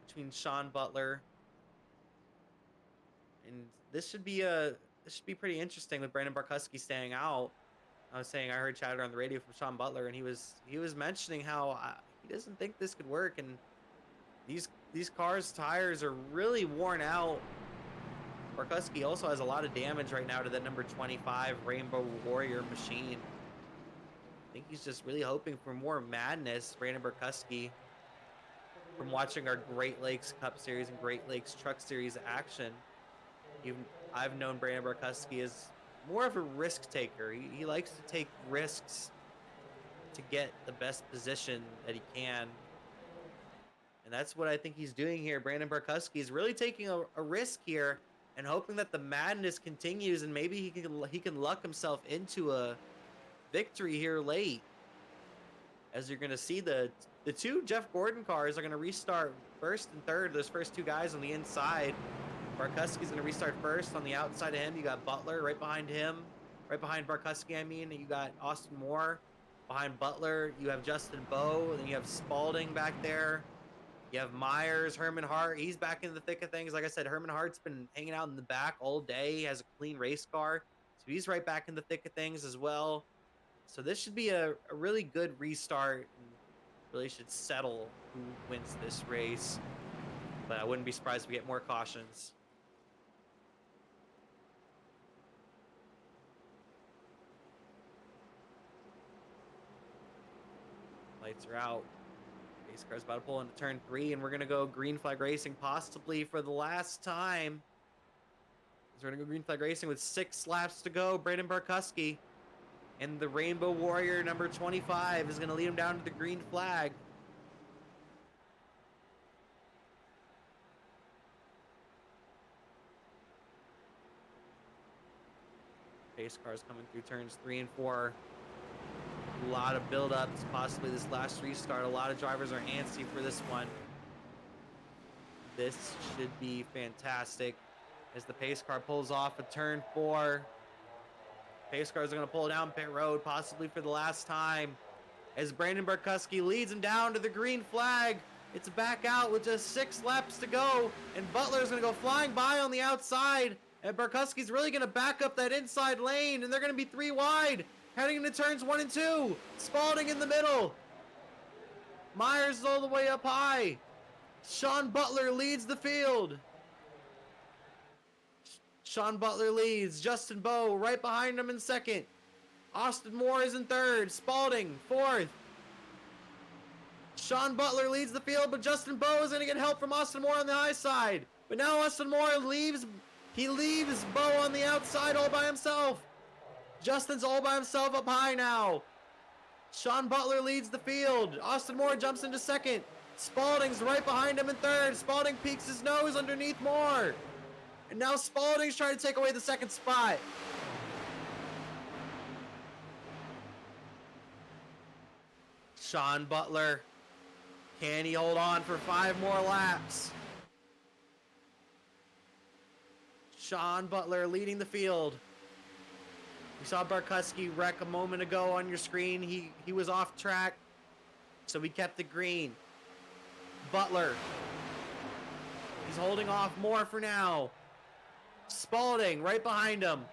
between Sean Butler, and this should be pretty interesting with Brandon Barkuski staying out. I was saying I heard chatter on the radio from Sean Butler, and he was mentioning how he doesn't think this could work, and these cars' tires are really worn out. Barkuski also has a lot of damage right now to that number 25 Rainbow Warrior machine. I think he's just really hoping for more madness, Brandon Barkuski, from watching our Great Lakes Cup Series and Great Lakes Truck Series action. I've known Brandon Barkuski as more of a risk taker. He likes to take risks to get the best position that he can. And that's what I think he's doing here. Brandon Barkuski is really taking a risk here and hoping that the madness continues, and maybe he can luck himself into a victory here late. As you're going to see, the 2 Jeff Gordon cars are going to restart first and third. Those first 2 guys on the inside. Barkuski's going to restart first. On the outside of him, you got Butler right behind him. Right behind Barkuski, I mean. You got Austin Moore. Behind Butler, you have Justin Bowe. And then you have Spalding back there. You have Myers, Herman Hart. He's back in the thick of things. Like I said, Herman Hart's been hanging out in the back all day. He has a clean race car. So he's right back in the thick of things as well. So this should be a really good restart, and really should settle who wins this race. But I wouldn't be surprised if we get more cautions. Lights are out. Pace car's about to pull into turn 3, and we're gonna go green flag racing, possibly for the last time. We're gonna go green flag racing with 6 laps to go. Brandon Barkuski and the Rainbow Warrior number 25 is gonna lead him down to the green flag. Pace cars coming through turns 3 and 4. A lot of build-ups, possibly this last restart. A lot of drivers are antsy for this one. This should be fantastic as the pace car pulls off of turn 4. Pace cars are going to pull down pit road, possibly for the last time, as Brandon Barkuski leads him down to the green flag. It's back out with just 6 laps to go, and Butler's going to go flying by on the outside, and Barkuski's really going to back up that inside lane, and they're going to be 3 wide, heading into turns 1 and 2. Spalding in the middle. Myers is all the way up high. Sean Butler leads the field. Sean Butler leads. Justin Bowe right behind him in second. Austin Moore is in third. Spalding fourth. Sean Butler leads the field, but Justin Bowe is going to get help from Austin Moore on the high side. But now Austin Moore leaves. He leaves Bowe on the outside all by himself. Justin's all by himself up high now. Sean Butler leads the field. Austin Moore jumps into second. Spalding's right behind him in third. Spalding peeks his nose underneath Moore. And now Spalding's trying to take away the second spot. Sean Butler, can he hold on for 5 more laps? Sean Butler leading the field. You saw Barkuski wreck a moment ago on your screen. He was off track, so we kept it green. Butler, he's holding off Moore for now. Spalding right behind him.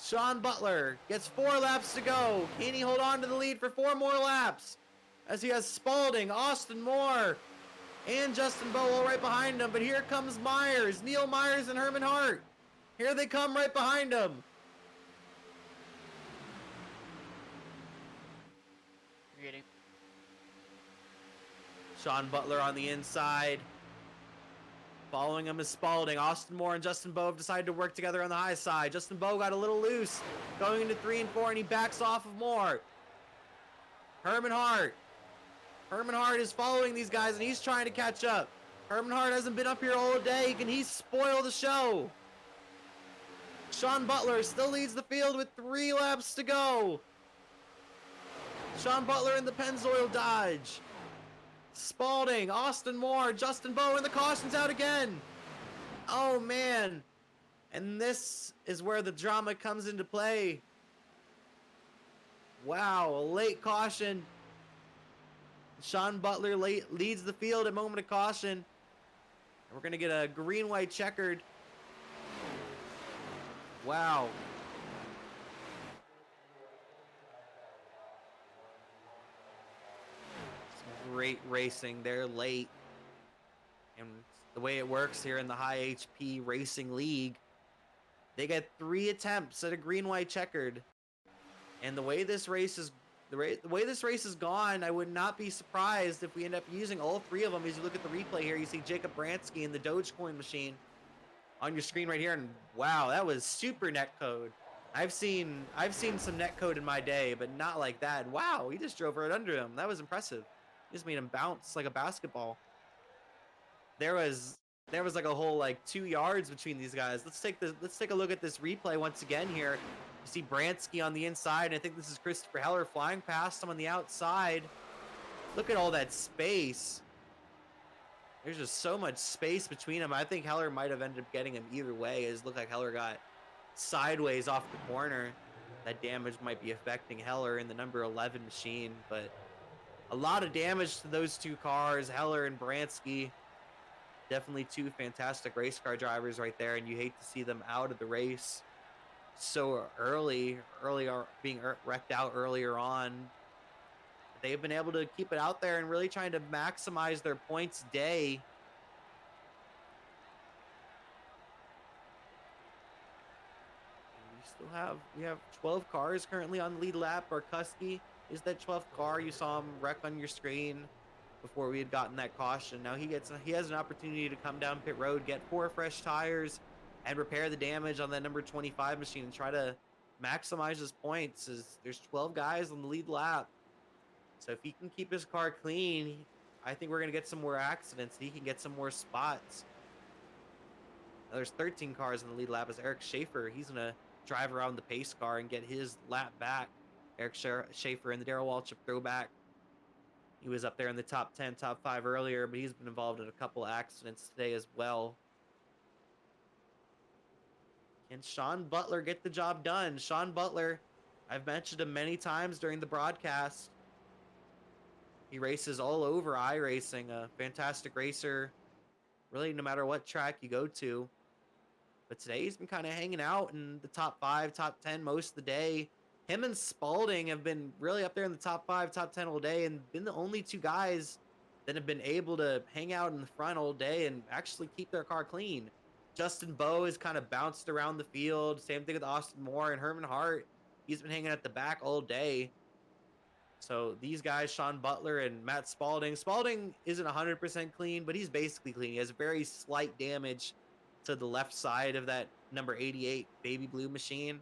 Sean Butler gets 4 laps to go. Can he hold on to the lead for 4 more laps? As he has Spalding, Austin Moore, and Justin Bowe all right behind him. But here comes Myers, Neil Myers and Herman Hart. Here they come right behind him. Getting. Sean Butler on the inside. Following him is Spalding. Austin Moore and Justin Bowe have decided to work together on the high side. Justin Bowe got a little loose going into 3 and 4, and he backs off of Moore. Herman Hart. Herman Hart is following these guys, and he's trying to catch up. Herman Hart hasn't been up here all day. Can he spoil the show? Sean Butler still leads the field with 3 laps to go. Sean Butler in the Pennzoil Dodge. Spalding, Austin Moore, Justin Bowe, and the caution's out again. Oh, man. And this is where the drama comes into play. Wow, a late caution. Sean Butler leads the field at moment of caution. And we're going to get a green-white checkered. Wow. Some great racing. They're late. And the way it works here in the high HP Racing League, they get 3 attempts at a green-white checkered. And the way this race is gone, I would not be surprised if we end up using all 3 of them. As you look at the replay here, you see Jacob Bransky in the Dogecoin machine on your screen right here, and wow, that was super netcode. I've seen some netcode in my day, but not like that. Wow, he just drove right under him. That was impressive. He just made him bounce like a basketball. There was like a whole 2 yards between these guys. Let's take a look at this replay once again here. You see Bransky on the inside, and I think this is Christopher Heller flying past him on the outside. Look at all that space. There's just so much space between them. I think Heller might have ended up getting him either way. It looked like Heller got sideways off the corner. That damage might be affecting Heller in the number 11 machine, but a lot of damage to those 2 cars, Heller and Bransky. Definitely 2 fantastic race car drivers right there, and you hate to see them out of the race so early being wrecked out earlier on. They've been able to keep it out there and really trying to maximize their points day. We have 12 cars currently on the lead lap. Barkuski is that 12th car you saw him wreck on your screen before we had gotten that caution. Now he has an opportunity to come down pit road, get 4 fresh tires, and repair the damage on that number 25 machine and try to maximize his points. As there's 12 guys on the lead lap, so if he can keep his car clean, I think we're gonna get some more accidents. He can get some more spots. Now, there's 13 cars in the lead lap as Eric Schaefer. He's gonna drive around the pace car and get his lap back. Eric Schaefer and the Darrell Waltrip throwback. He was up there in the top 10, top 5 earlier, but he's been involved in a couple accidents today as well. Can Sean Butler get the job done? Sean Butler, I've mentioned him many times during the broadcast. He races all over iRacing, a fantastic racer, really no matter what track you go to. But today he's been kind of hanging out in the top 5, top 10 most of the day. Him and Spalding have been really up there in the top 5, top 10 all day and been the only 2 guys that have been able to hang out in the front all day and actually keep their car clean. Justin Bowe has kind of bounced around the field. Same thing with Austin Moore and Herman Hart. He's been hanging at the back all day. So these guys, Sean Butler and Matt Spalding. Spalding isn't 100% clean, but he's basically clean. He has very slight damage to the left side of that number 88 baby blue machine.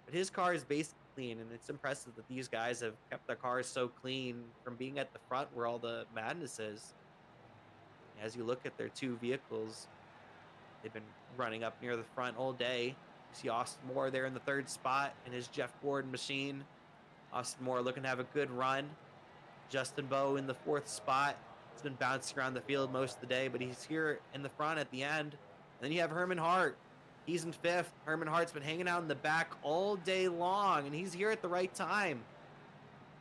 But his car is basically clean, and it's impressive that these guys have kept their cars so clean from being at the front where all the madness is. As you look at their 2 vehicles, they've been running up near the front all day. You see Austin Moore there in the 3rd spot in his Jeff Gordon machine. Austin Moore looking to have a good run. Justin Bowe in the 4th spot. He's been bouncing around the field most of the day, but he's here in the front at the end. And then you have Herman Hart. He's in 5th. Herman Hart's been hanging out in the back all day long, and he's here at the right time.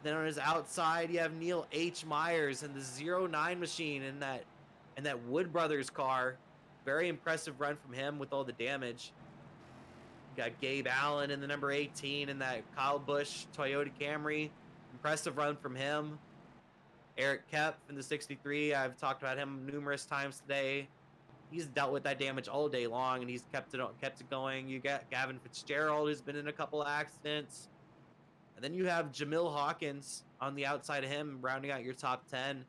Then on his outside, you have Neil H. Myers in the 09 machine in that Wood Brothers car. Very impressive run from him with all the damage. You got Gabe Allen in the number 18 in that Kyle Busch Toyota Camry. Impressive run from him. Eric Kepf in the 63. I've talked about him numerous times today. He's dealt with that damage all day long, and he's kept it going. You got Gavin Fitzgerald, who's been in a couple accidents. And then you have Jamil Hawkins on the outside of him, rounding out your top 10.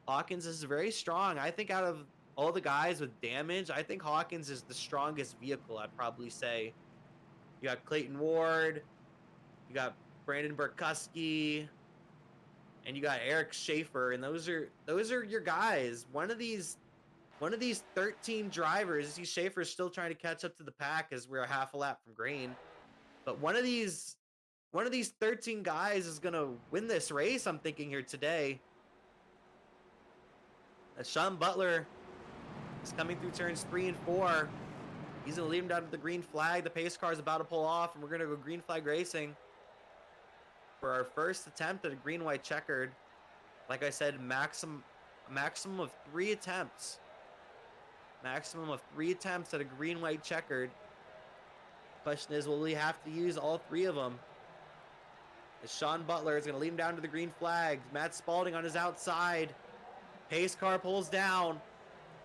Hawkins is very strong. I think out of all the guys with damage, I think Hawkins is the strongest vehicle, I'd probably say. You got Clayton Ward, you got Brandon Burkuski, and you got Eric Schaefer, and those are your guys. One of these 13 drivers, see Schaefer's still trying to catch up to the pack as we're a half a lap from green. But one of these 13 guys is gonna win this race, I'm thinking here today. Sean Butler is coming through turns 3 and 4. He's gonna lead him down to the green flag. The pace car is about to pull off, and we're gonna go green flag racing for our first attempt at a green-white checkered. Like I said, maximum of 3 attempts. Maximum of 3 attempts at a green-white checkered. Question is, will we have to use all 3 of them? As Sean Butler is going to lead him down to the green flag. Matt Spalding on his outside. Pace car pulls down.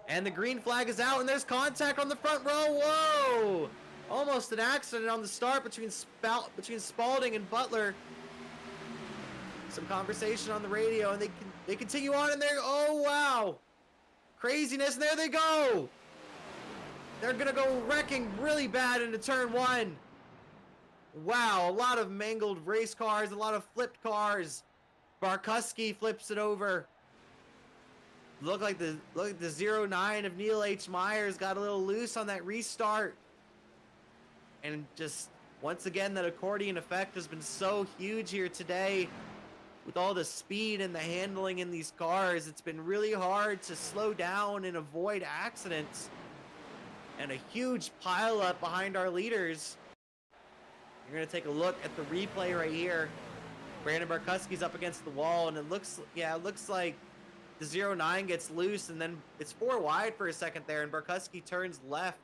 And the green flag is out, and there's contact on the front row. Whoa! Almost an accident on the start between Spalding and Butler. Some conversation on the radio, and they continue on, and they're, oh, wow. Craziness, and there they go. They're going to go wrecking really bad into turn 1. Wow, a lot of mangled race cars, a lot of flipped cars. Barkuski flips it over. Look like the 09 of Neil H. Myers got a little loose on that restart. And just, once again, that accordion effect has been so huge here today. With all the speed and the handling in these cars, it's been really hard to slow down and avoid accidents. And a huge pileup behind our leaders. You're going to take a look at the replay right here. Brandon Barkuski's up against the wall, and it looks like the 09 gets loose, and then it's 4 wide for a second there, and Barkuski turns left.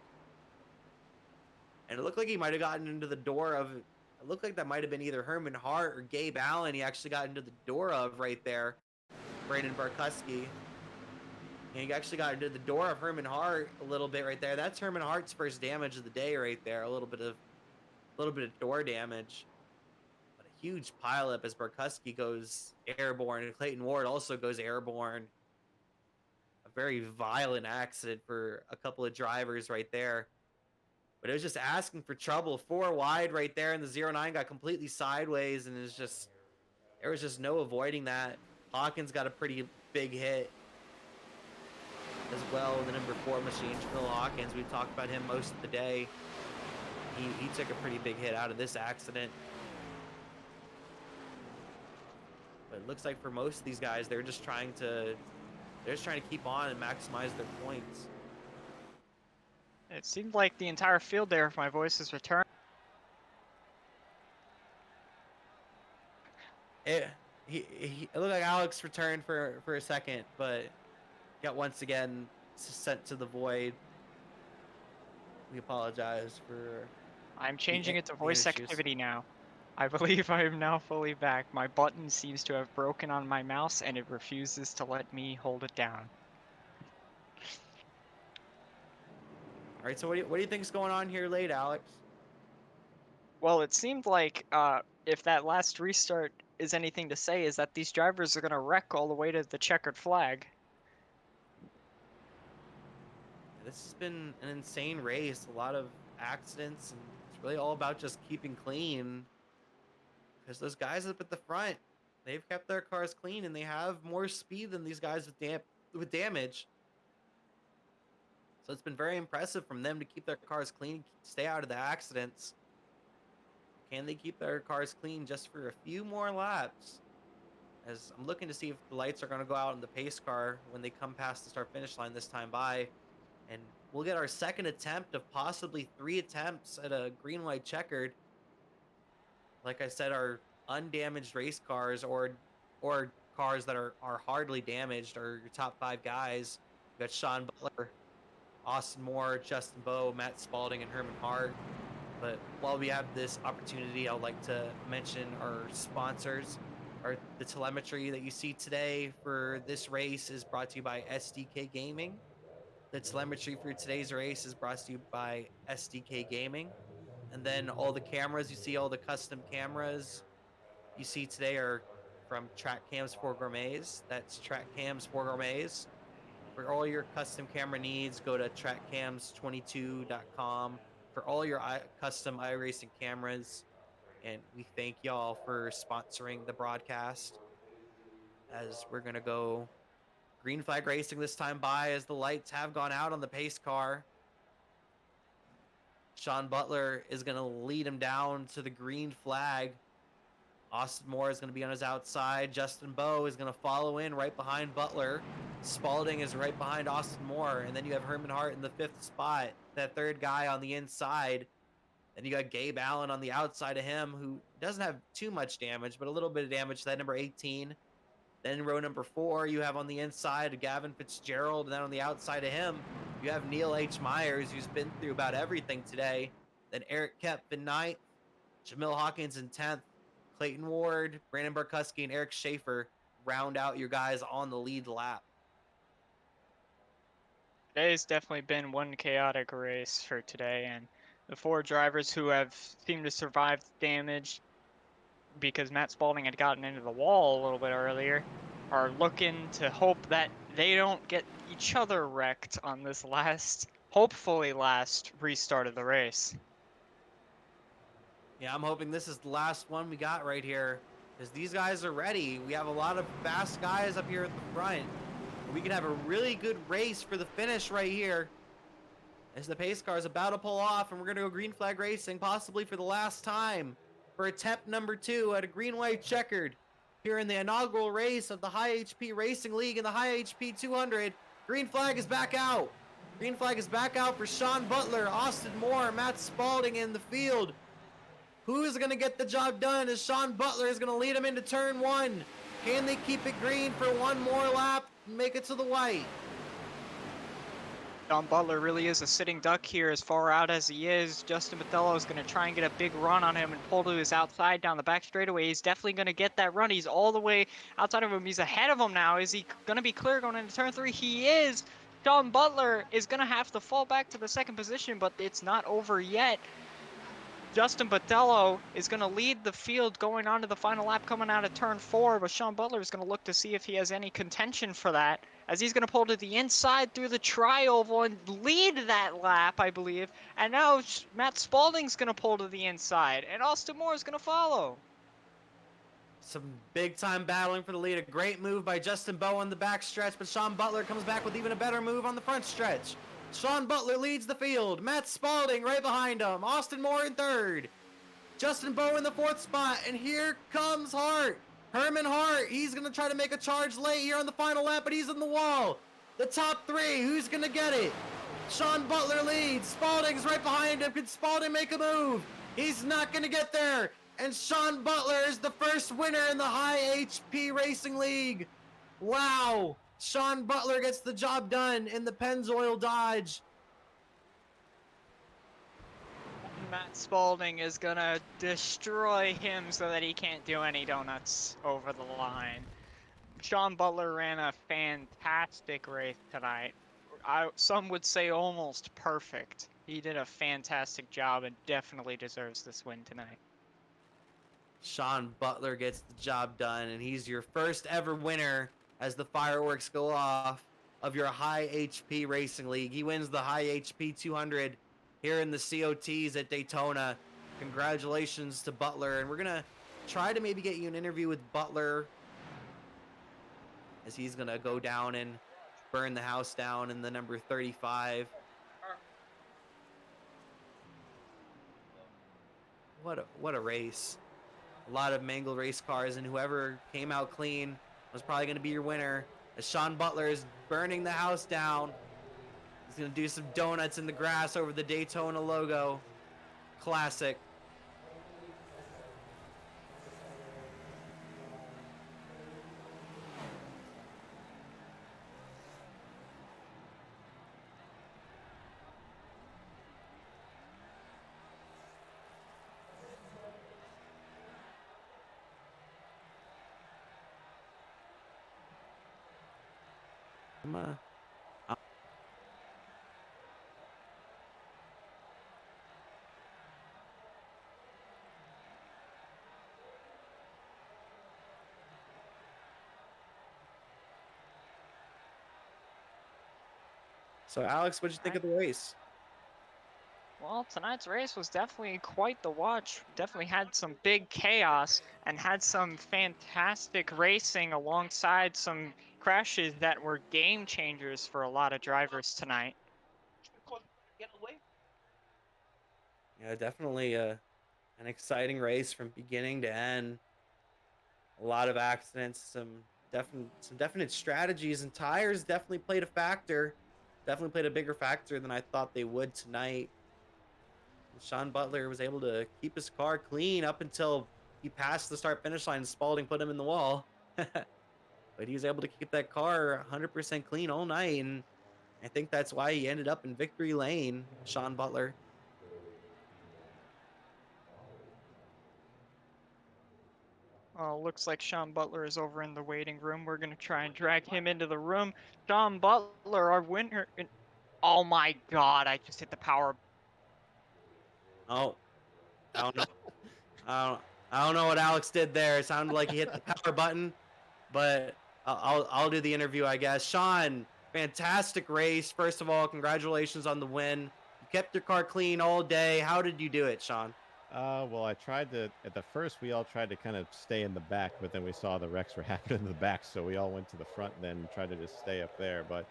And it looked like he might have gotten into the door of, it looked like that might have been either Herman Hart or Gabe Allen. He actually got into the door of right there, Brandon Barkuski. And he actually got into the door of Herman Hart a little bit right there. That's Herman Hart's first damage of the day right there. A little bit of door damage. But huge pileup as Barkuski goes airborne and Clayton Ward also goes airborne. A very violent accident for a couple of drivers right there. But it was just asking for trouble. 4 wide right there, and the 09 got completely sideways, and there was just no avoiding that. Hawkins got a pretty big hit as well. The number 4 machine, Jamil Hawkins, we've talked about him most of the day. He took a pretty big hit out of this accident. But it looks like for most of these guys, they're just trying to keep on and maximize their points. It seemed like the entire field there, if my voice is returned. It looked like Alex returned for a second, but got once again sent to the void. We apologize for. I'm changing it to voice activity now. I believe I am now fully back. My button seems to have broken on my mouse and it refuses to let me hold it down. All right, so what do you think's going on here late, Alex? Well, it seemed like if that last restart is anything to say, is that these drivers are going to wreck all the way to the checkered flag. This has been an insane race, a lot of accidents, and it's really all about just keeping clean. Because those guys up at the front, they've kept their cars clean, and they have more speed than these guys with damage. So it's been very impressive from them to keep their cars clean, stay out of the accidents. Can they keep their cars clean just for a few more laps? As I'm looking to see if the lights are going to go out in the pace car when they come past the start-finish line this time by. And we'll get our second attempt of possibly 3 attempts at a green-white checkered. Like I said, our undamaged race cars or cars that are hardly damaged are your top 5 guys. You got Sean Butler, Austin Moore, Justin Bowe, Matt Spalding, and Herman Hart. But while we have this opportunity, I'd like to mention our sponsors. The telemetry that you see today for this race is brought to you by SDK Gaming. The telemetry for today's race is brought to you by SDK Gaming. And then all the cameras you see, all the custom cameras you see today are from Track Cams for Gourmets. That's Track Cams for Gourmets. For all your custom camera needs, go to trackcams22.com for all your custom iRacing cameras. And we thank y'all for sponsoring the broadcast. As we're going to go green flag racing this time by, as the lights have gone out on the pace car. Sean Butler is going to lead him down to the green flag. Austin Moore is going to be on his outside. Justin Bowe is going to follow in right behind Butler. Spalding is right behind Austin Moore. And then you have Herman Hart in the 5th spot, that 3rd guy on the inside. Then you got Gabe Allen on the outside of him, who doesn't have too much damage, but a little bit of damage to that number 18. Then row number 4, you have on the inside Gavin Fitzgerald, and then on the outside of him, you have Neil H. Myers, who's been through about everything today. Then Eric Kep in 9th, Jamil Hawkins in 10th, Clayton Ward, Brandon Barkuski, and Eric Schaefer round out your guys on the lead lap. Today's definitely been one chaotic race for today, and the 4 drivers who have seemed to survive damage because Matt Spalding had gotten into the wall a little bit earlier are looking to hope that they don't get each other wrecked on this hopefully last restart of the race. Yeah, I'm hoping this is the last one we got right here, because these guys are ready. We have a lot of fast guys up here at the front. We can have a really good race for the finish right here, as the pace car is about to pull off, and we're going to go green flag racing, possibly for the last time, for attempt number 2 at a green-white checkered here in the inaugural race of the High HP Racing League in the High HP 200. Green flag is back out. Green flag is back out for Sean Butler, Austin Moore, Matt Spalding in the field. Who is going to get the job done, as Sean Butler is going to lead him into turn 1. Can they keep it green for one more lap and make it to the white? Sean Butler really is a sitting duck here as far out as he is. Justin Mathello is going to try and get a big run on him and pull to his outside down the back straightaway. He's definitely going to get that run. He's all the way outside of him. He's ahead of him now. Is he going to be clear going into turn 3? He is. Sean Butler is going to have to fall back to the 2nd position, but it's not over yet. Justin Botello is going to lead the field going on to the final lap coming out of turn 4, but Sean Butler is going to look to see if he has any contention for that, as he's going to pull to the inside through the tri-oval and lead that lap, I believe. And now Matt Spalding's going to pull to the inside, and Austin Moore is going to follow. Some big time battling for the lead. A great move by Justin Bowe on the back stretch, but Sean Butler comes back with even a better move on the front stretch. Sean Butler leads the field. Matt Spalding right behind him. Austin Moore in third. Justin Bowe in the 4th spot. And here comes Hart. Herman Hart. He's going to try to make a charge late here on the final lap, but he's in the wall. The top 3. Who's going to get it? Sean Butler leads. Spalding's right behind him. Can Spalding make a move? He's not going to get there. And Sean Butler is the first winner in the High HP Racing League. Wow. Sean Butler gets the job done in the Pennzoil Dodge. Matt Spalding is going to destroy him so that he can't do any donuts over the line. Sean Butler ran a fantastic race tonight. Some would say almost perfect. He did a fantastic job and definitely deserves this win tonight. Sean Butler gets the job done, and he's your first ever winner as the fireworks go off of your High HP Racing League. He wins the High HP 200 here in the COTs at Daytona. Congratulations to Butler, and we're going to try to maybe get you an interview with Butler as he's going to go down and burn the house down in the number 35. What a race. A lot of mangled race cars, and whoever came out clean was probably going to be your winner. As Sean Butler is burning the house down. He's going to do some donuts in the grass over the Daytona logo. Classic. So, Alex, what did you think of the race? Well, tonight's race was definitely quite the watch. Definitely had some big chaos and had some fantastic racing alongside some crashes that were game changers for a lot of drivers tonight. Yeah, definitely an exciting race from beginning to end. A lot of accidents, some definite strategies, and tires definitely played a factor. Definitely played a bigger factor than I thought they would tonight. And Sean Butler was able to keep his car clean up until he passed the start-finish line and Spalding put him in the wall. But he was able to keep that car 100% clean all night, and I think that's why he ended up in victory lane, Sean Butler. Looks like Sean Butler is over in the waiting room. We're going to try and drag him into the room. Sean Butler, our winner. Oh my God, I just hit the power. Oh, I don't know. I don't know what Alex did there. It sounded like he hit the power button, but I'll do the interview, I guess. Sean, fantastic race. First of all, congratulations on the win. You kept your car clean all day. How did you do it, Sean? Well, I tried to, at the first, we all tried to kind of stay in the back, but then we saw the wrecks were happening in the back, so we all went to the front and then tried to just stay up there. But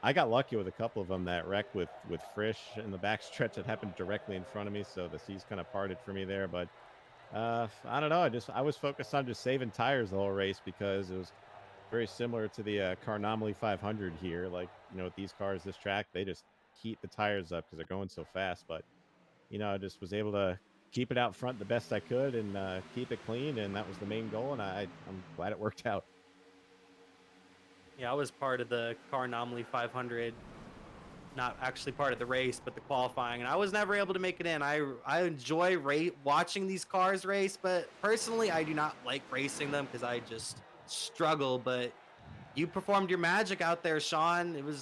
I got lucky with a couple of them. That wreck with Frisch in the back stretch that happened directly in front of me, so the seas kind of parted for me there. But I don't know. I was focused on just saving tires the whole race because it was very similar to the Carnomaly 500 here. Like, with these cars, this track, they just heat the tires up because they're going so fast. But I just was able to keep it out front the best I could and keep it clean, and that was the main goal, and I'm glad it worked out. Yeah, I was part of the Car Anomaly 500, not actually part of the race, but the qualifying, and I was never able to make it in. I enjoy watching these cars race, but personally, I do not like racing them because I just struggle. But you performed your magic out there, Sean. You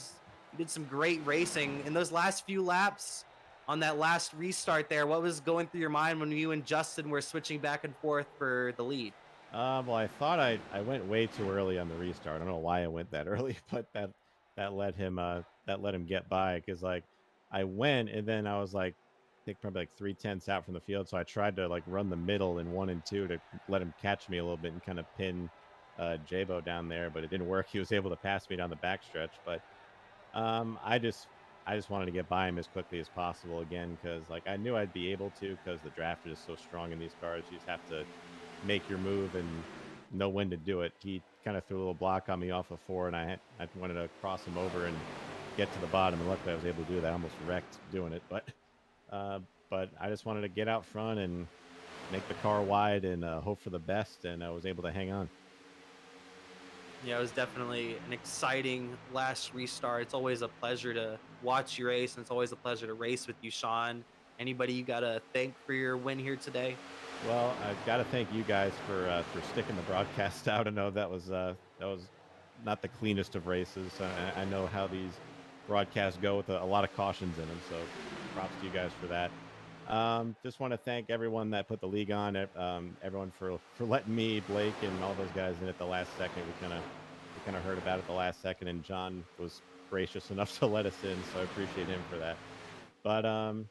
did some great racing in those last few laps. on that last restart there, what was going through your mind when you and Justin were switching back and forth for the lead? Well, I thought I went way too early on the restart. I don't know why I went that early, but that let him get by because like I went and then I was like I think probably like 3/10 out from the field, so I tried to like run the middle in 1 and 2 to let him catch me a little bit and kind of pin Jabo down there, but it didn't work. He was able to pass me down the backstretch, but um, I just I just wanted to get by him as quickly as possible again because like I knew I'd be able to because the draft is so strong in these cars. You just have to make your move and know when to do it. He kind of threw a little block on me off of 4, and I wanted to cross him over and get to the bottom, and luckily I was able to do that. I almost wrecked doing it, uh, but I just wanted to get out front and make the car wide and hope for the best, and I was able to hang on. Yeah, it was definitely an exciting last restart. It's always a pleasure to watch you race, and it's always a pleasure to race with you, Sean. Anybody you gotta thank for your win here today? Well, I've got to thank you guys for sticking the broadcast out. I know that was not the cleanest of races. I know how these broadcasts go with a lot of cautions in them. So props to you guys for that. Just want to thank everyone that put the league on. Everyone for letting me, Blake, and all those guys in at the last second. We kind of heard about it the last second, and John was gracious enough to let us in. So I appreciate him for that. But um,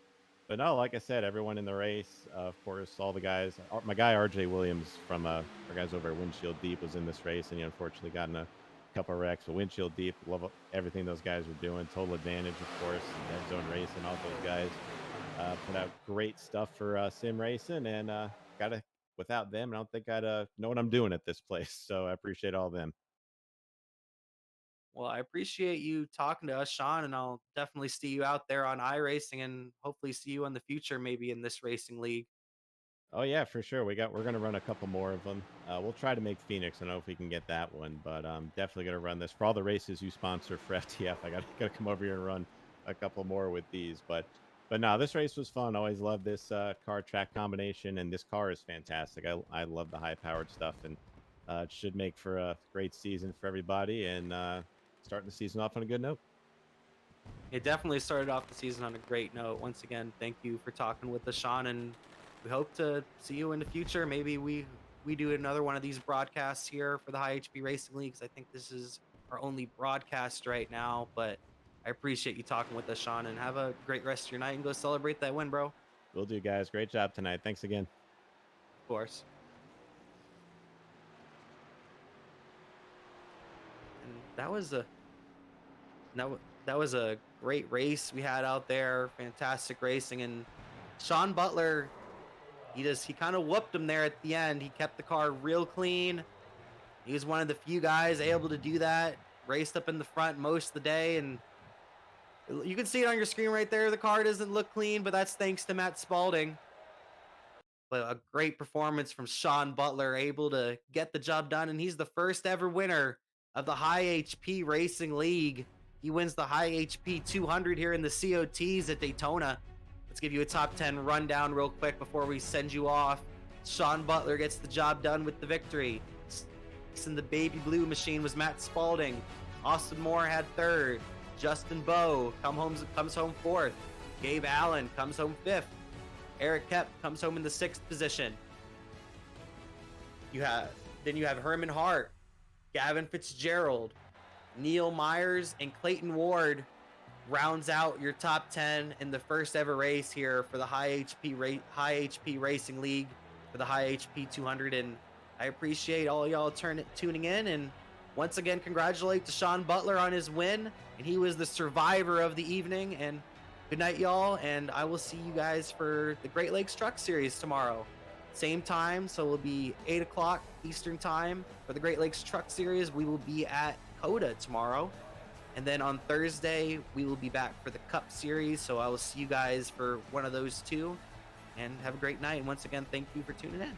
but no, like I said, everyone in the race, of course, all the guys. My guy RJ Williams from our guys over at Windshield Deep was in this race, and he unfortunately got in a couple of wrecks. But Windshield Deep, love everything those guys are doing. Total Advantage, of course, Dead Zone Racing, all those guys put out great stuff for sim racing, and gotta without them, I don't think I'd know what I'm doing at this place. So I appreciate all of them. Well, I appreciate you talking to us, Sean, and I'll definitely see you out there on iRacing and hopefully see you in the future, maybe in this racing league. Oh yeah, for sure. We're gonna run a couple more of them. We'll try to make Phoenix. I don't know if we can get that one, but definitely gonna run this for all the races you sponsor for FTF. I gotta come over here and run a couple more with these. But no, this race was fun. Always love this car track combination, and this car is fantastic. I love the high powered stuff, and it should make for a great season for everybody. And starting the season off on a good note. It definitely started off the season on a great note. Once again, thank you for talking with us, Sean, and we hope to see you in the future. Maybe we do another one of these broadcasts here for the High HP Racing League, 'cause I think this is our only broadcast right now. But I appreciate you talking with us, Sean, and have a great rest of your night and go celebrate that win, bro. Of Will do, guys. Great job tonight. Thanks again. course. And that was a great race we had out there. Fantastic racing, and Sean Butler, he kind of whooped him there at the end. He kept the car real clean. He was one of the few guys able to do that. Raced up in the front most of the day, and you can see it on your screen right there. The car doesn't look clean, but that's thanks to Matt Spalding. But a great performance from Sean Butler, able to get the job done, and he's the first ever winner of the High HP Racing League. He wins the High HP 200 here in the COTs at Daytona. Let's give you a top 10 rundown real quick before we send you off. Sean Butler gets the job done with the victory. In the baby blue machine was Matt Spalding. Austin Moore had third. Justin Bowe comes home fourth. Gabe Allen comes home fifth. Eric Kep comes home in the sixth position. You have Herman Hart, Gavin Fitzgerald, Neil Myers, and Clayton Ward rounds out your top 10 in the first ever race here for the High HP Racing League for the High HP 200. And I appreciate all y'all tuning in, and once again congratulate to Sean Butler on his win, and he was the survivor of the evening. And good night, y'all, and I will see you guys for the Great Lakes Truck Series tomorrow. Same time, so it'll be 8 o'clock Eastern time for the Great Lakes Truck Series. We will be at Coda tomorrow. And then on Thursday, we will be back for the Cup Series, so I will see you guys for one of those two. And have a great night. And once again, thank you for tuning in.